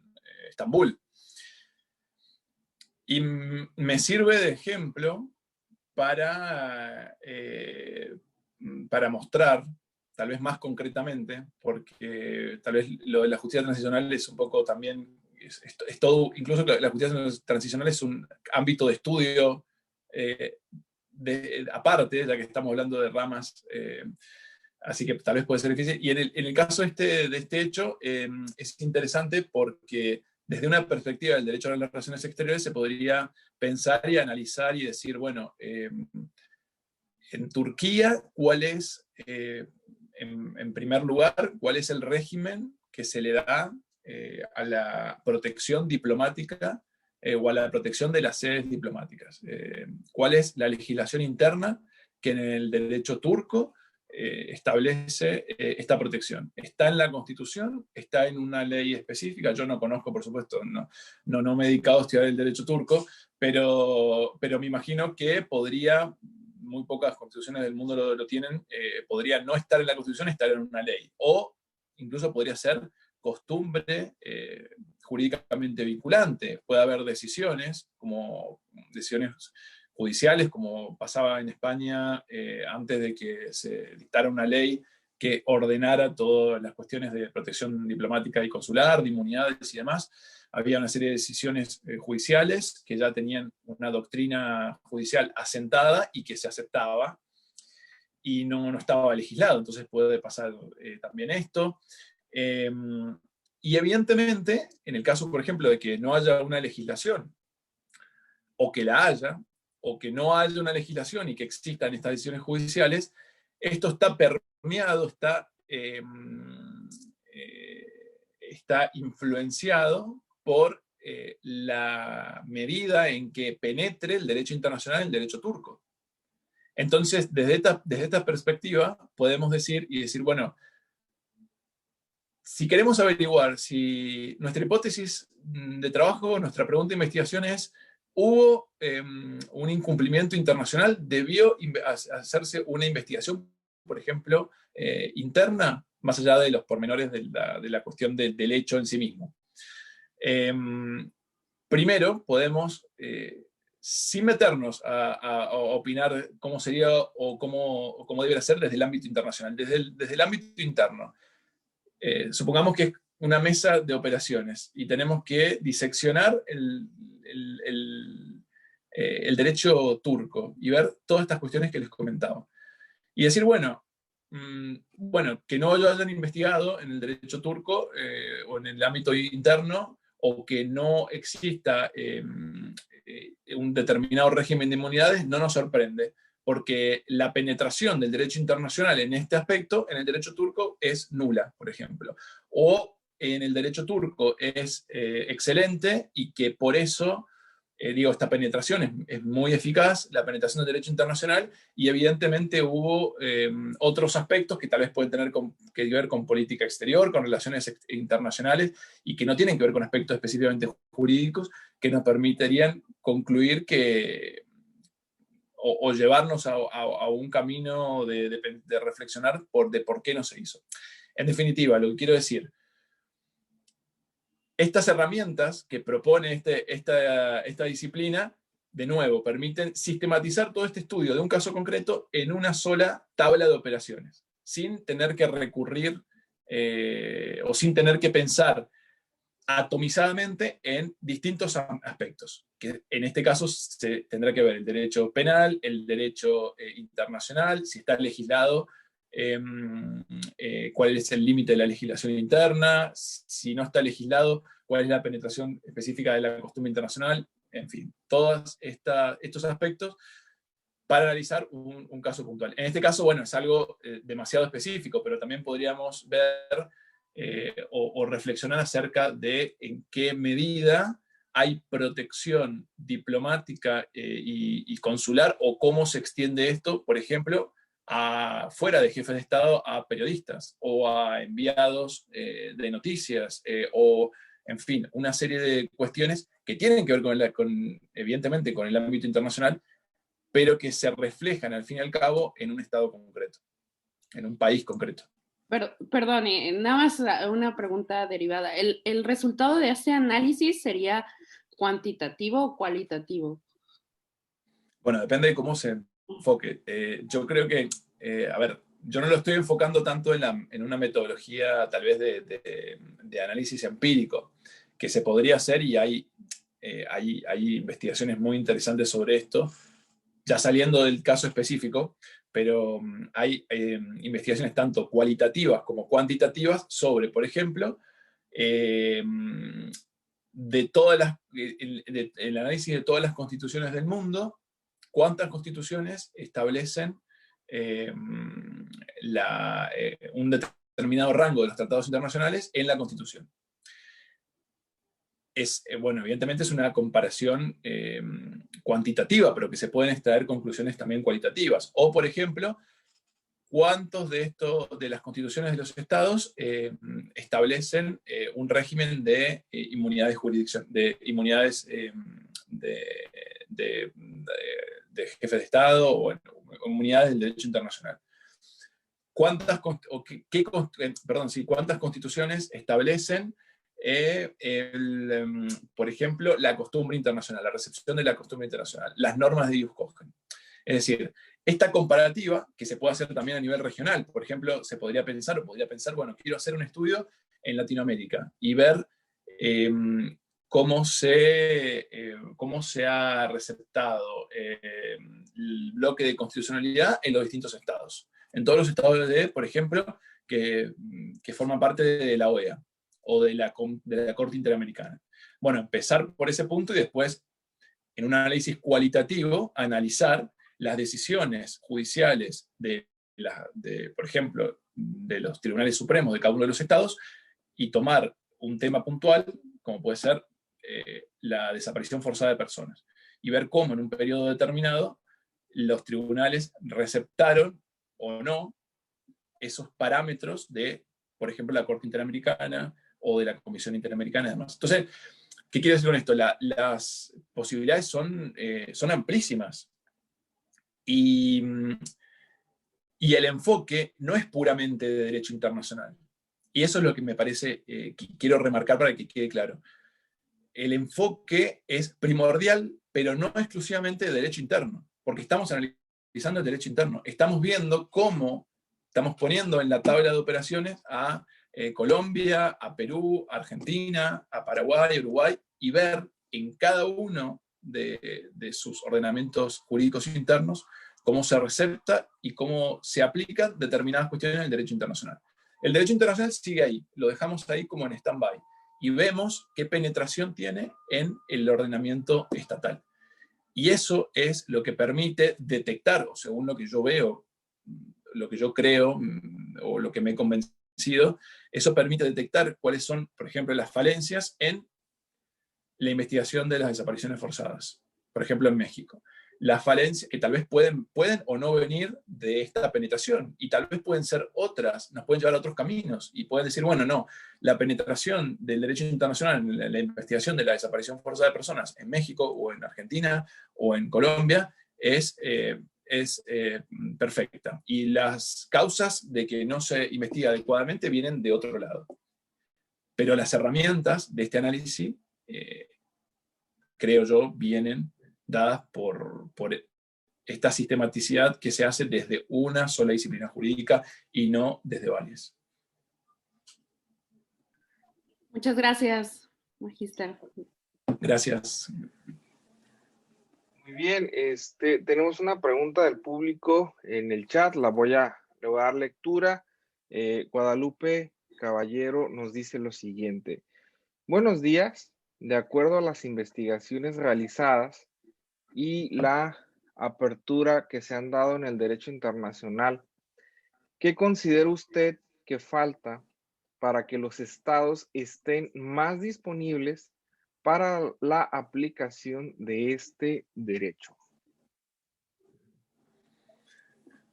Estambul. Y me sirve de ejemplo para mostrar, tal vez más concretamente, porque tal vez lo de la justicia transicional es un poco también, es todo, incluso la justicia transicional es un ámbito de estudio aparte, ya que estamos hablando de ramas, así que tal vez puede ser difícil. Y en el caso de este hecho, es interesante porque desde una perspectiva del derecho a las relaciones exteriores se podría pensar y analizar y decir, bueno, en Turquía, ¿cuál es, en primer lugar, cuál es el régimen que se le da a la protección diplomática o a la protección de las sedes diplomáticas? ¿Cuál es la legislación interna que en el derecho turco establece esta protección? ¿Está en la Constitución? ¿Está en una ley específica? Yo no conozco, por supuesto, no me he dedicado a estudiar el derecho turco, pero me imagino que podría, muy pocas constituciones del mundo lo tienen, podría no estar en la Constitución, estar en una ley. O incluso podría ser costumbre jurídicamente vinculante. Puede haber decisiones, como decisiones judiciales, como pasaba en España antes de que se dictara una ley que ordenara todas las cuestiones de protección diplomática y consular, de inmunidades y demás. Había una serie de decisiones judiciales que ya tenían una doctrina judicial asentada y que se aceptaba y no estaba legislado. Entonces puede pasar también esto. Y evidentemente, en el caso, por ejemplo, de que no haya una legislación, o que la haya, o que no haya una legislación y que existan estas decisiones judiciales, esto está permeado, está influenciado por la medida en que penetre el derecho internacional en el derecho turco. Entonces, desde esta perspectiva, podemos decir, bueno, si queremos averiguar si nuestra hipótesis de trabajo, nuestra pregunta de investigación es, ¿hubo un incumplimiento internacional? ¿Debió hacerse una investigación, por ejemplo, interna, más allá de los pormenores de la cuestión del hecho en sí mismo? Primero, podemos, sin meternos a opinar cómo sería o cómo debería ser desde el ámbito internacional, desde el ámbito interno, supongamos que es una mesa de operaciones y tenemos que diseccionar el derecho turco y ver todas estas cuestiones que les comentaba. Y decir, bueno, que no lo hayan investigado en el derecho turco o en el ámbito interno, o que no exista un determinado régimen de inmunidades, no nos sorprende, porque la penetración del derecho internacional en este aspecto, en el derecho turco, es nula, por ejemplo. O en el derecho turco es excelente y que por eso, esta penetración es muy eficaz, la penetración del derecho internacional, y evidentemente hubo otros aspectos que tal vez pueden tener que ver con política exterior, con relaciones internacionales, y que no tienen que ver con aspectos específicamente jurídicos, que nos permitirían concluir que o llevarnos a un camino de reflexionar de por qué no se hizo. En definitiva, lo que quiero decir, Estas herramientas que propone esta disciplina, de nuevo, permiten sistematizar todo este estudio de un caso concreto en una sola tabla de operaciones, sin tener que recurrir o sin tener que pensar atomizadamente en distintos aspectos, que en este caso se tendrá que ver el derecho penal, el derecho internacional, si está legislado, cuál es el límite de la legislación interna, si no está legislado, cuál es la penetración específica de la costumbre internacional, en fin, todos estos aspectos para analizar un caso puntual. En este caso, bueno, es algo demasiado específico, pero también podríamos ver o reflexionar acerca de en qué medida hay protección diplomática y consular, o cómo se extiende esto, por ejemplo, fuera de jefes de Estado a periodistas o a enviados de noticias o, en fin, una serie de cuestiones que tienen que ver evidentemente con el ámbito internacional, pero que se reflejan al fin y al cabo en un Estado concreto, en un país concreto. Perdón, nada más una pregunta derivada. ¿El resultado de ese análisis sería cuantitativo o cualitativo? Bueno, depende de cómo se enfoque. Yo creo que, a ver, yo no lo estoy enfocando tanto en una metodología tal vez de análisis empírico, que se podría hacer, y hay investigaciones muy interesantes sobre esto, ya saliendo del caso específico, pero hay investigaciones tanto cualitativas como cuantitativas sobre, por ejemplo, el análisis de todas las constituciones del mundo, cuántas constituciones establecen un determinado rango de los tratados internacionales en la Constitución. Bueno, evidentemente es una comparación cuantitativa, pero que se pueden extraer conclusiones también cualitativas. O, por ejemplo, ¿cuántos de las constituciones de los estados establecen un régimen de inmunidades de jefe de Estado o inmunidades del derecho internacional? ¿Cuántas constituciones establecen por ejemplo, la costumbre internacional, la recepción de la costumbre internacional, las normas de ius cogen? Es decir, esta comparativa, que se puede hacer también a nivel regional, por ejemplo, se podría pensar, bueno, quiero hacer un estudio en Latinoamérica y ver cómo se ha receptado el bloque de constitucionalidad en los distintos estados. En todos los estados por ejemplo, que forman parte de la OEA o de la Corte Interamericana. Bueno, empezar por ese punto y después, en un análisis cualitativo, analizar las decisiones judiciales por ejemplo, de los tribunales supremos de cada uno de los estados, y tomar un tema puntual, como puede ser la desaparición forzada de personas, y ver cómo en un periodo determinado los tribunales receptaron o no esos parámetros de, por ejemplo, la Corte Interamericana o de la Comisión Interamericana y demás. Entonces, ¿qué quiero decir con esto? Las posibilidades son amplísimas. Y el enfoque no es puramente de derecho internacional. Y eso es lo que me parece, que quiero remarcar para que quede claro. El enfoque es primordial, pero no exclusivamente de derecho interno, porque estamos analizando el derecho interno. Estamos viendo cómo estamos poniendo en la tabla de operaciones a Colombia, a Perú, a Argentina, a Paraguay, a Uruguay, y ver en cada uno de sus ordenamientos jurídicos internos cómo se recepta y cómo se aplican determinadas cuestiones del derecho internacional. El derecho internacional sigue ahí, lo dejamos ahí como en stand-by, y vemos qué penetración tiene en el ordenamiento estatal. Y eso es lo que permite detectar, o según lo que yo veo, lo que yo creo, o lo que me he convencido, eso permite detectar cuáles son, por ejemplo, las falencias en la investigación de las desapariciones forzadas. Por ejemplo, en México. Las falencias que tal vez pueden o no venir de esta penetración, y tal vez pueden ser otras, nos pueden llevar a otros caminos, y pueden decir, bueno, no, la penetración del derecho internacional en la investigación de la desaparición forzada de personas en México, o en Argentina, o en Colombia, es perfecta. Y las causas de que no se investiga adecuadamente vienen de otro lado. Pero las herramientas de este análisis, creo yo, vienen dadas por esta sistematicidad que se hace desde una sola disciplina jurídica y no desde varias. Muchas gracias, Magíster. Gracias. Muy bien, tenemos una pregunta del público en el chat, le voy a dar lectura. Guadalupe Caballero nos dice lo siguiente. Buenos días, de acuerdo a las investigaciones realizadas y la apertura que se han dado en el derecho internacional, ¿qué considera usted que falta para que los estados estén más disponibles para la aplicación de este derecho?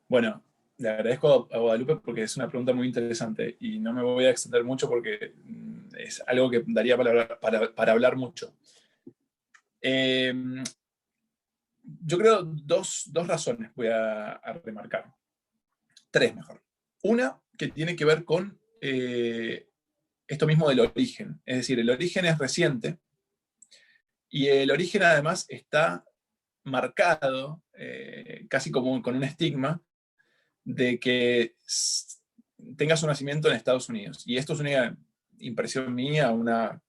Bueno, le agradezco a Guadalupe porque es una pregunta muy interesante y no me voy a extender mucho porque es algo que daría para hablar mucho. Yo creo dos razones voy a remarcar. Tres mejor. Una que tiene que ver con esto mismo del origen. Es decir, el origen es reciente y el origen además está marcado casi como con un estigma de que tenga su nacimiento en Estados Unidos. Y esto es una impresión mía,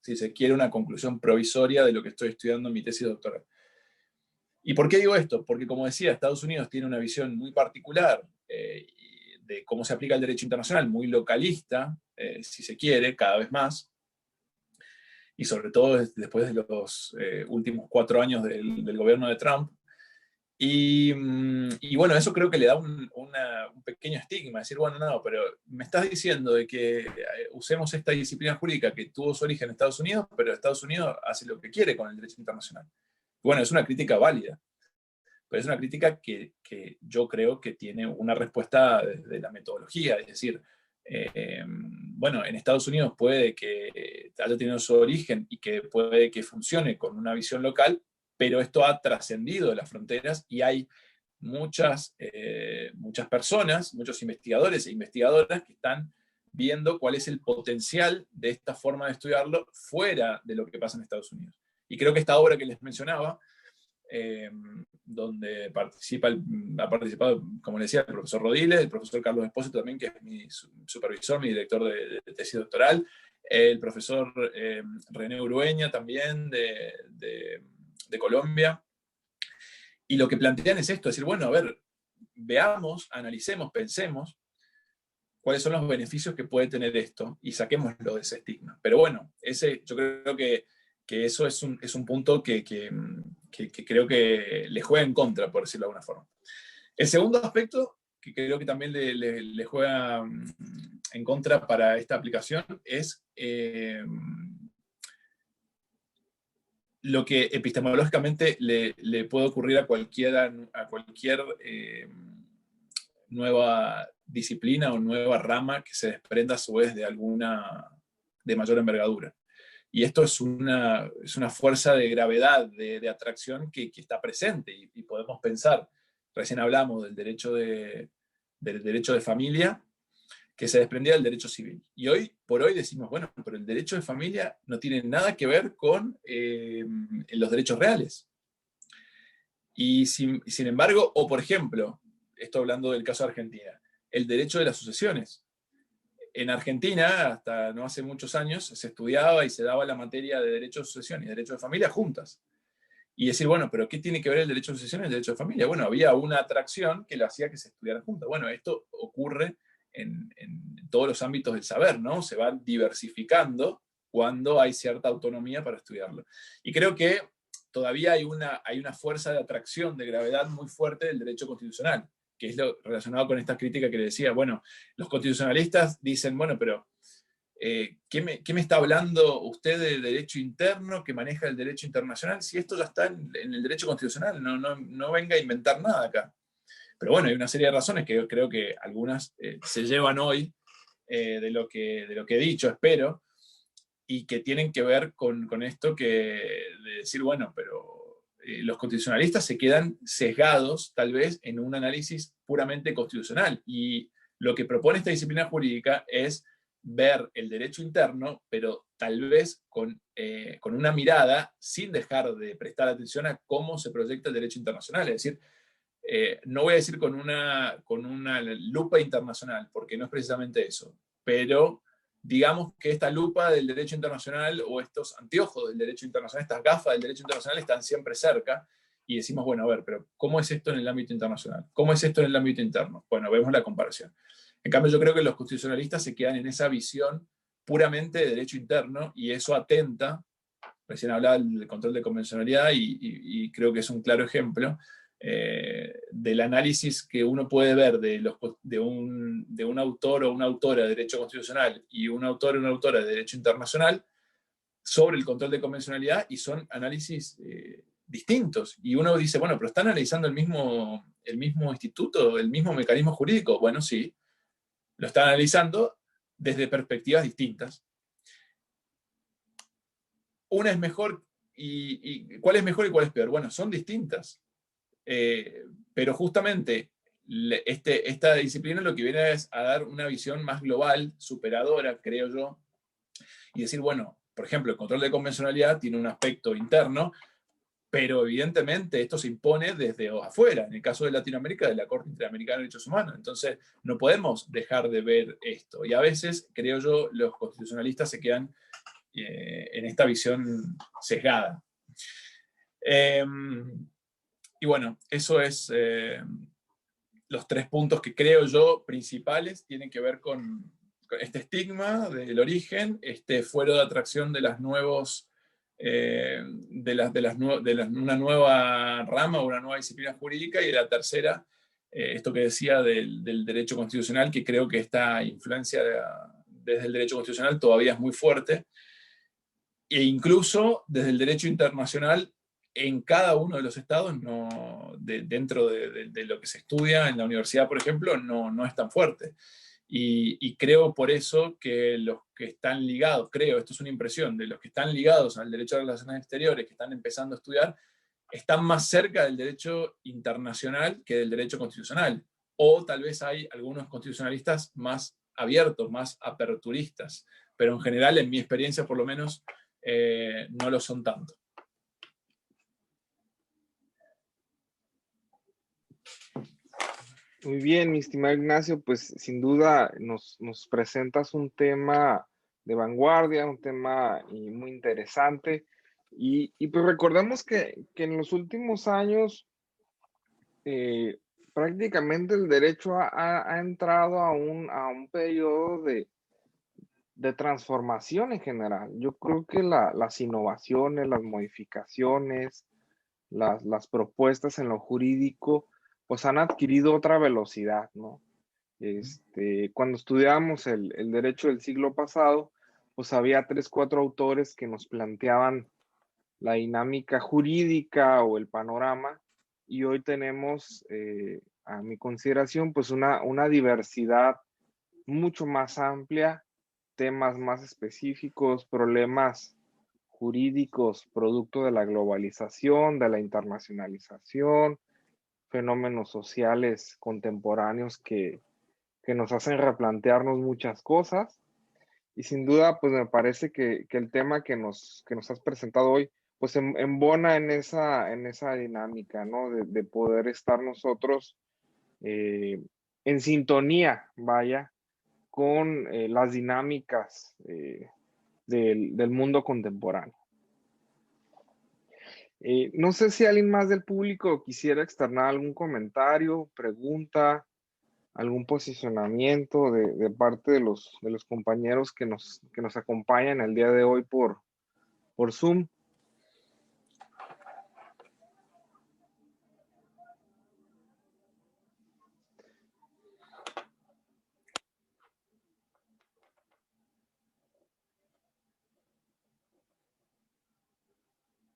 si se quiere, una conclusión provisoria de lo que estoy estudiando en mi tesis doctoral. ¿Y por qué digo esto? Porque, como decía, Estados Unidos tiene una visión muy particular de cómo se aplica el derecho internacional, muy localista, si se quiere, cada vez más, y sobre todo después de los últimos 4 años del gobierno de Trump. Y bueno, eso creo que le da un pequeño estigma, decir, bueno, no, pero me estás diciendo de que usemos esta disciplina jurídica que tuvo su origen en Estados Unidos, pero Estados Unidos hace lo que quiere con el derecho internacional. Bueno, es una crítica válida, pero es una crítica que yo creo que tiene una respuesta de la metodología, es decir, bueno, en Estados Unidos puede que haya tenido su origen y que puede que funcione con una visión local, pero esto ha trascendido las fronteras y hay muchas personas, muchos investigadores e investigadoras que están viendo cuál es el potencial de esta forma de estudiarlo fuera de lo que pasa en Estados Unidos. Y creo que esta obra que les mencionaba, donde ha participado, como les decía, el profesor Rodiles, el profesor Carlos Espósito también, que es mi supervisor, mi director de tesis doctoral, el profesor René Urueña también de Colombia. Y lo que plantean es esto, es decir, bueno, a ver, veamos, analicemos, pensemos cuáles son los beneficios que puede tener esto y saquémoslo de ese estigma. Pero bueno, yo creo que eso es un punto que creo que le juega en contra, por decirlo de alguna forma. El segundo aspecto, que creo que también le juega en contra para esta aplicación, es lo que epistemológicamente le puede ocurrir a cualquier nueva disciplina o nueva rama que se desprenda a su vez de alguna de mayor envergadura. Y esto es una fuerza de gravedad, de atracción que está presente y podemos pensar, recién hablamos del derecho de familia, que se desprendía del derecho civil. Y hoy por hoy decimos, bueno, pero el derecho de familia no tiene nada que ver con los derechos reales. Y sin embargo, o por ejemplo, esto hablando del caso de Argentina, el derecho de las sucesiones. En Argentina, hasta no hace muchos años, se estudiaba y se daba la materia de derecho de sucesión y derecho de familia juntas. Y decir, bueno, pero ¿qué tiene que ver el derecho de sucesión y el derecho de familia? Bueno, había una atracción que lo hacía que se estudiaran juntas. Bueno, esto ocurre en todos los ámbitos del saber, ¿no? Se va diversificando cuando hay cierta autonomía para estudiarlo. Y creo que todavía hay una fuerza de atracción, de gravedad muy fuerte del derecho constitucional, que es lo relacionado con esta crítica que le decía. Bueno, los constitucionalistas dicen, bueno, pero ¿qué me está hablando usted del derecho interno que maneja el derecho internacional? Si esto ya está en el derecho constitucional, no venga a inventar nada acá. Pero bueno, hay una serie de razones que creo que algunas se llevan hoy de lo que he dicho, espero, y que tienen que ver con esto de decir, bueno, pero los constitucionalistas se quedan sesgados tal vez en un análisis puramente constitucional. Y lo que propone esta disciplina jurídica es ver el derecho interno, pero tal vez con una mirada sin dejar de prestar atención a cómo se proyecta el derecho internacional. Es decir, no voy a decir con una lupa internacional, porque no es precisamente eso, pero digamos que esta lupa del derecho internacional o estos anteojos del derecho internacional, estas gafas del derecho internacional están siempre cerca y decimos, bueno, a ver, pero ¿cómo es esto en el ámbito internacional? ¿Cómo es esto en el ámbito interno? Bueno, vemos la comparación. En cambio, yo creo que los constitucionalistas se quedan en esa visión puramente de derecho interno y eso atenta, recién hablaba del control de convencionalidad y creo que es un claro ejemplo, del análisis que uno puede ver de un autor o una autora de derecho constitucional y un autor o una autora de derecho internacional sobre el control de convencionalidad, y son análisis distintos. Y uno dice, bueno, pero ¿está analizando el mismo instituto, el mismo mecanismo jurídico? Bueno, sí, lo está analizando desde perspectivas distintas. Una es mejor, y ¿cuál es mejor y cuál es peor? Bueno, son distintas. Pero justamente esta disciplina lo que viene es a dar una visión más global, superadora, creo yo, y decir, bueno, por ejemplo, el control de convencionalidad tiene un aspecto interno, pero evidentemente esto se impone desde afuera, en el caso de Latinoamérica, de la Corte Interamericana de Derechos Humanos. Entonces, no podemos dejar de ver esto. Y a veces, creo yo, los constitucionalistas se quedan en esta visión sesgada. Y bueno, eso es los 3 puntos que creo yo principales. Tienen que ver con este estigma del origen, este fuero de atracción de las nuevos, una nueva rama o una nueva disciplina jurídica, y la tercera, esto que decía del derecho constitucional, que creo que esta influencia desde el derecho constitucional todavía es muy fuerte, e incluso desde el derecho internacional en cada uno de los estados, dentro de lo que se estudia en la universidad, por ejemplo, no es tan fuerte. Y creo por eso que los que están ligados, esto es una impresión, de los que están ligados al derecho de relaciones exteriores, que están empezando a estudiar, están más cerca del derecho internacional que del derecho constitucional. O tal vez hay algunos constitucionalistas más abiertos, más aperturistas, pero en general, en mi experiencia por lo menos, no lo son tanto. Muy bien, mi estimado Ignacio, pues sin duda nos presentas un tema de vanguardia, un tema muy interesante. Y pues recordemos que en los últimos años prácticamente el derecho ha entrado a un periodo de transformación en general. Yo creo que las innovaciones, las modificaciones, las propuestas en lo jurídico, pues han adquirido otra velocidad, ¿no? Cuando estudiábamos el derecho del siglo pasado, pues había 3, 4 autores que nos planteaban la dinámica jurídica o el panorama, y hoy tenemos, a mi consideración, pues una diversidad mucho más amplia, temas más específicos, problemas jurídicos producto de la globalización, de la internacionalización, fenómenos sociales contemporáneos que nos hacen replantearnos muchas cosas. Y sin duda, pues me parece que el tema que nos has presentado hoy, pues embona en esa dinámica, ¿no? De poder estar nosotros en sintonía, vaya, con las dinámicas del mundo contemporáneo. No sé si alguien más del público quisiera externar algún comentario, pregunta, algún posicionamiento de parte de los compañeros que nos acompañan el día de hoy por Zoom.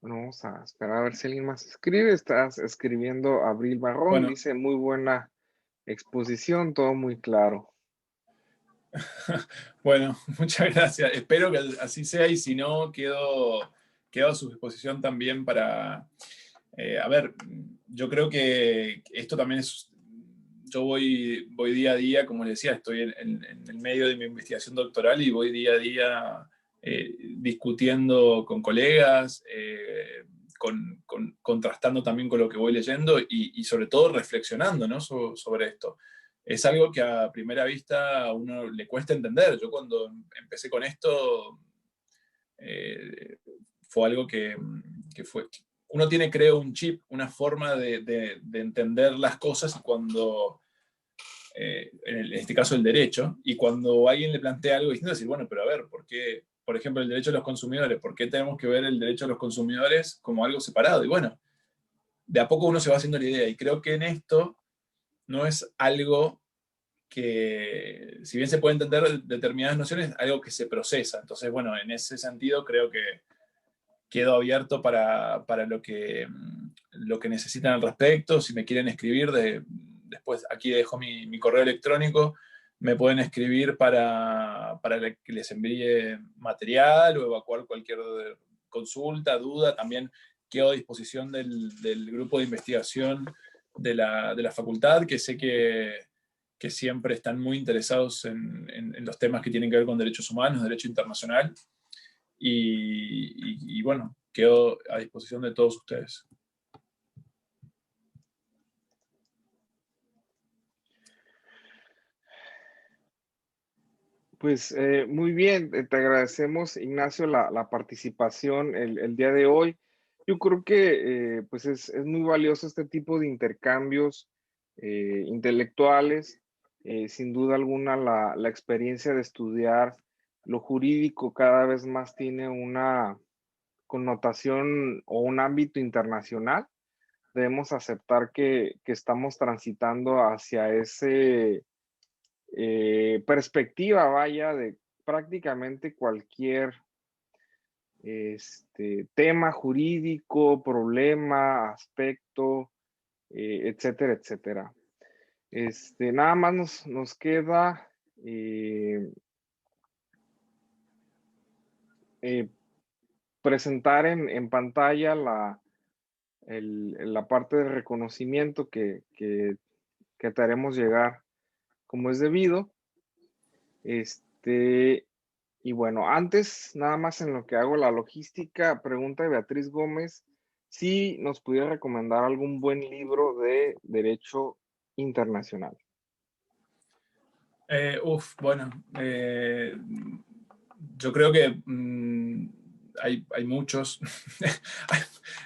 Bueno, vamos a esperar a ver si alguien más escribe. Estás escribiendo Abril Barrón, bueno. Dice, muy buena exposición, todo muy claro. Bueno, muchas gracias. Espero que así sea, y si no, quedo a su disposición también para... a ver, yo creo que esto también es... Yo voy día a día, como les decía, estoy en el medio de mi investigación doctoral y voy día a día discutiendo con colegas, contrastando también con lo que voy leyendo y sobre todo reflexionando, ¿no? sobre esto. Es algo que a primera vista a uno le cuesta entender. Yo cuando empecé con esto fue algo que fue... Uno tiene, creo, un chip, una forma de entender las cosas y cuando... en este caso el derecho, y cuando alguien le plantea algo distinto, decir, bueno, pero a ver, ¿por qué, por ejemplo, el derecho de los consumidores, por qué tenemos que ver el derecho de los consumidores como algo separado? Y bueno, de a poco uno se va haciendo la idea, y creo que en esto no es algo que, si bien se puede entender determinadas nociones, algo que se procesa. Entonces, bueno, en ese sentido creo que quedo abierto para lo que necesitan al respecto. Si me quieren escribir, después aquí dejo mi correo electrónico, me pueden escribir para que les envíe material o evacuar cualquier consulta, duda. También quedo a disposición del grupo de investigación de la facultad, que sé que siempre están muy interesados en los temas que tienen que ver con derechos humanos, derecho internacional. Y bueno, quedo a disposición de todos ustedes. Pues muy bien, te agradecemos, Ignacio, la participación el día de hoy. Yo creo que pues es muy valioso este tipo de intercambios intelectuales. Sin duda alguna, la experiencia de estudiar lo jurídico cada vez más tiene una connotación o un ámbito internacional. Debemos aceptar que estamos transitando hacia ese perspectiva, vaya, de prácticamente cualquier tema jurídico, problema, aspecto, etcétera, etcétera. Nada más nos queda presentar en pantalla la parte de reconocimiento que te haremos llegar como es debido. Y bueno, antes, nada más en lo que hago la logística, pregunta de Beatriz Gómez si nos pudiera recomendar algún buen libro de derecho internacional. Bueno, yo creo que hay muchos,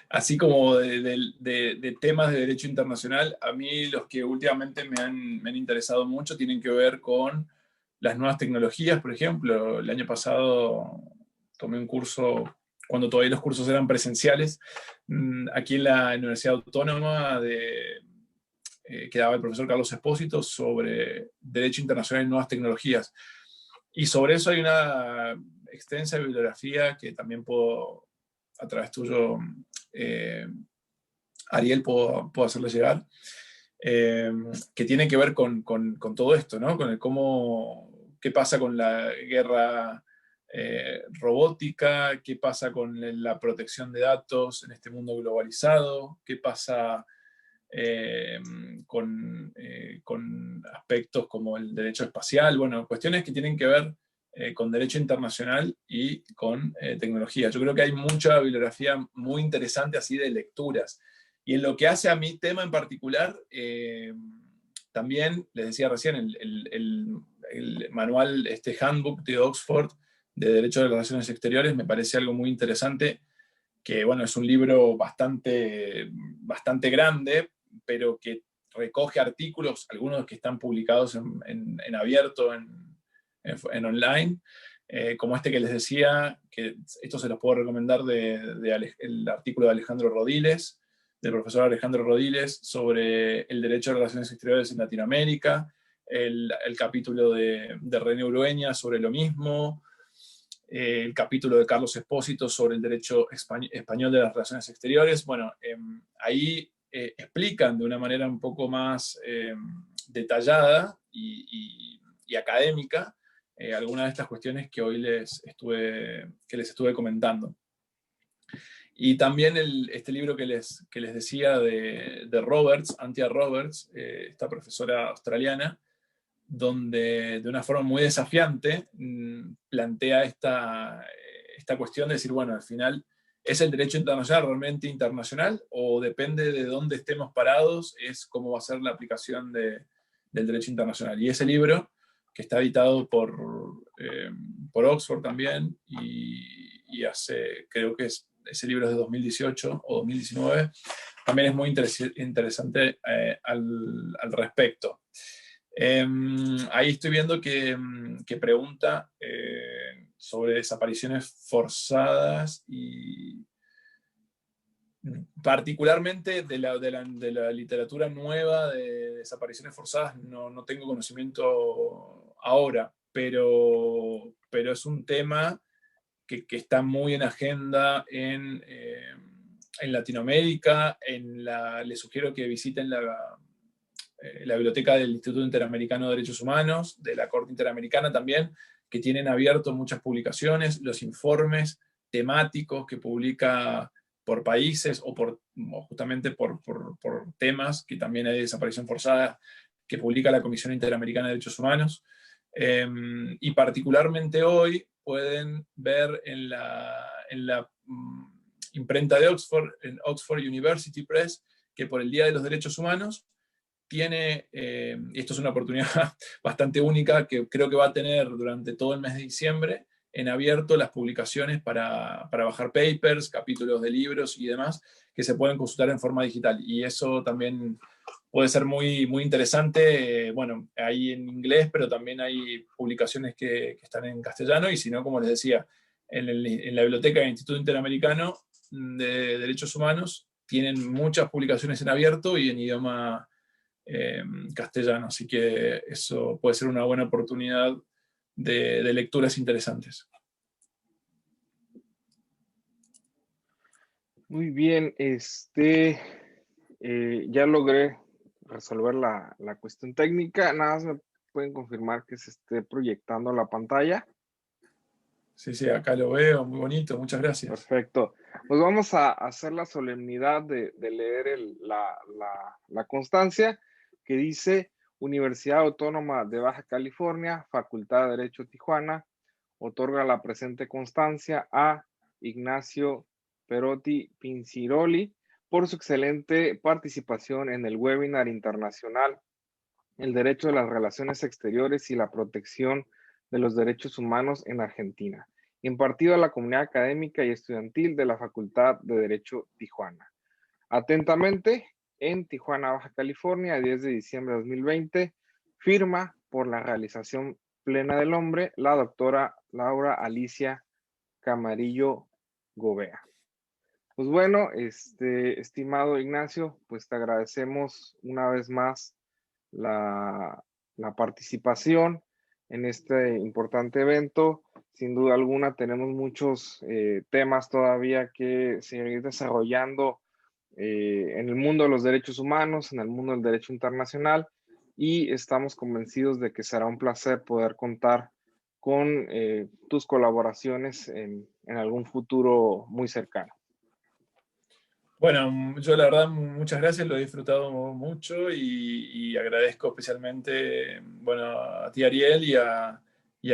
así como de temas de derecho internacional. A mí los que últimamente me han interesado mucho tienen que ver con las nuevas tecnologías. Por ejemplo, el año pasado tomé un curso, cuando todavía los cursos eran presenciales, aquí en la Universidad Autónoma que daba el profesor Carlos Espósito, sobre Derecho Internacional y Nuevas Tecnologías. Y sobre eso hay una extensa bibliografía que también puedo, a través tuyo, Ariel, puedo hacerle llegar, que tiene que ver con todo esto, ¿no? Con el qué pasa con la guerra robótica, qué pasa con la protección de datos en este mundo globalizado, qué pasa con aspectos como el derecho espacial, bueno, cuestiones que tienen que ver con derecho internacional y con tecnología. Yo creo que hay mucha bibliografía muy interesante así de lecturas. Y en lo que hace a mi tema en particular, también, les decía recién, el manual, este handbook de Oxford de Derecho de las Relaciones Exteriores, me parece algo muy interesante, que bueno, es un libro bastante grande, pero que recoge artículos, algunos que están publicados en abierto, en online, como este que les decía, que esto se los puedo recomendar, el artículo de Alejandro Rodiles, del profesor Alejandro Rodiles, sobre el derecho de relaciones exteriores en Latinoamérica, el capítulo de René Urueña sobre lo mismo, el capítulo de Carlos Espósito sobre el derecho español de las relaciones exteriores. Bueno, ahí explican de una manera un poco más detallada y académica algunas de estas cuestiones que hoy les estuve comentando. Y también este libro que les decía de Roberts, Anthea Roberts, esta profesora australiana, donde de una forma muy desafiante plantea esta cuestión de decir, bueno, al final, ¿es el derecho internacional realmente internacional o depende de dónde estemos parados, es cómo va a ser la aplicación del derecho internacional? Y ese libro, que está editado por Oxford también, y creo que ese libro es de 2018 o 2019, también es muy interesante al respecto. Ahí estoy viendo que pregunta sobre desapariciones forzadas y particularmente de la literatura nueva de desapariciones forzadas no tengo conocimiento ahora, pero es un tema que está muy en agenda en Latinoamérica. Les sugiero que visiten la biblioteca del Instituto Interamericano de Derechos Humanos, de la Corte Interamericana también, que tienen abierto muchas publicaciones, los informes temáticos que publica por países o justamente por temas, que también hay desaparición forzada, que publica la Comisión Interamericana de Derechos Humanos. Y particularmente hoy pueden ver en la imprenta de Oxford, en Oxford University Press, que por el Día de los Derechos Humanos tiene, y esto es una oportunidad bastante única que creo que va a tener durante todo el mes de diciembre, en abierto las publicaciones para bajar papers, capítulos de libros y demás, que se pueden consultar en forma digital. Y eso también puede ser muy, muy interesante. Bueno, hay en inglés, pero también hay publicaciones que están en castellano, y si no, como les decía, en la biblioteca del Instituto Interamericano de Derechos Humanos tienen muchas publicaciones en abierto y en idioma castellano, así que eso puede ser una buena oportunidad de lecturas interesantes. Muy bien, ya logré resolver la cuestión técnica. Nada más me pueden confirmar que se esté proyectando la pantalla. Sí, acá lo veo, muy bonito, muchas gracias. Perfecto. Pues vamos a hacer la solemnidad de leer la constancia que dice: Universidad Autónoma de Baja California, Facultad de Derecho Tijuana, otorga la presente constancia a Ignacio Perotti Pinciroli por su excelente participación en el webinar internacional El derecho de las relaciones exteriores y la protección de los derechos humanos en Argentina, impartido a la comunidad académica y estudiantil de la Facultad de Derecho Tijuana. Atentamente, en Tijuana, Baja California, 10 de diciembre de 2020, firma por la realización plena del hombre la doctora Laura Alicia Camarillo Gobea. Pues bueno, estimado Ignacio, pues te agradecemos una vez más la participación en este importante evento. Sin duda alguna tenemos muchos temas todavía que seguir desarrollando en el mundo de los derechos humanos, en el mundo del derecho internacional, y estamos convencidos de que será un placer poder contar con tus colaboraciones en algún futuro muy cercano. Bueno, yo la verdad muchas gracias, lo he disfrutado mucho y agradezco especialmente, bueno, a ti, Ariel, y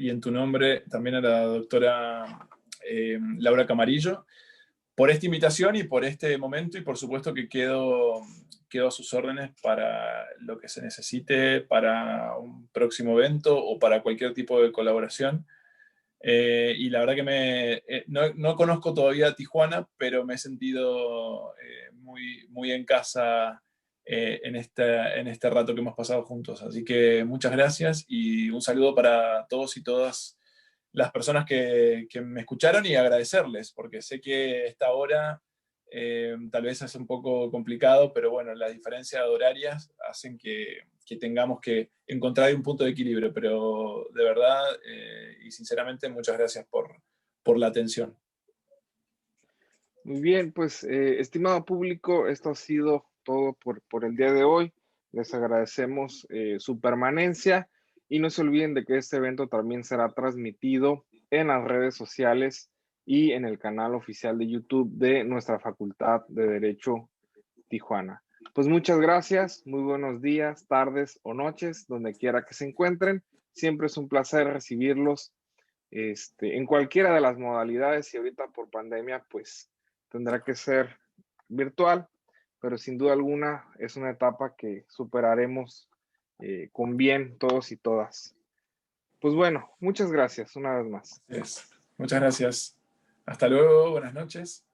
en tu nombre también a la doctora Laura Camarillo por esta invitación y por este momento, y por supuesto que quedo a sus órdenes para lo que se necesite para un próximo evento o para cualquier tipo de colaboración. Y la verdad que no conozco todavía Tijuana, pero me he sentido muy, muy en casa en este rato que hemos pasado juntos. Así que muchas gracias y un saludo para todos y todas las personas que me escucharon, y agradecerles, porque sé que esta hora tal vez es un poco complicado, pero bueno, las diferencias horarias hacen que tengamos que encontrar un punto de equilibrio, pero de verdad y sinceramente muchas gracias por la atención. Muy bien, pues estimado público, esto ha sido todo por el día de hoy. Les agradecemos su permanencia y no se olviden de que este evento también será transmitido en las redes sociales y en el canal oficial de YouTube de nuestra Facultad de Derecho Tijuana. Pues muchas gracias, muy buenos días, tardes o noches, donde quiera que se encuentren. Siempre es un placer recibirlos en cualquiera de las modalidades, y ahorita por pandemia pues tendrá que ser virtual, pero sin duda alguna es una etapa que superaremos con bien todos y todas. Pues bueno, muchas gracias una vez más. Muchas gracias. Hasta luego, buenas noches.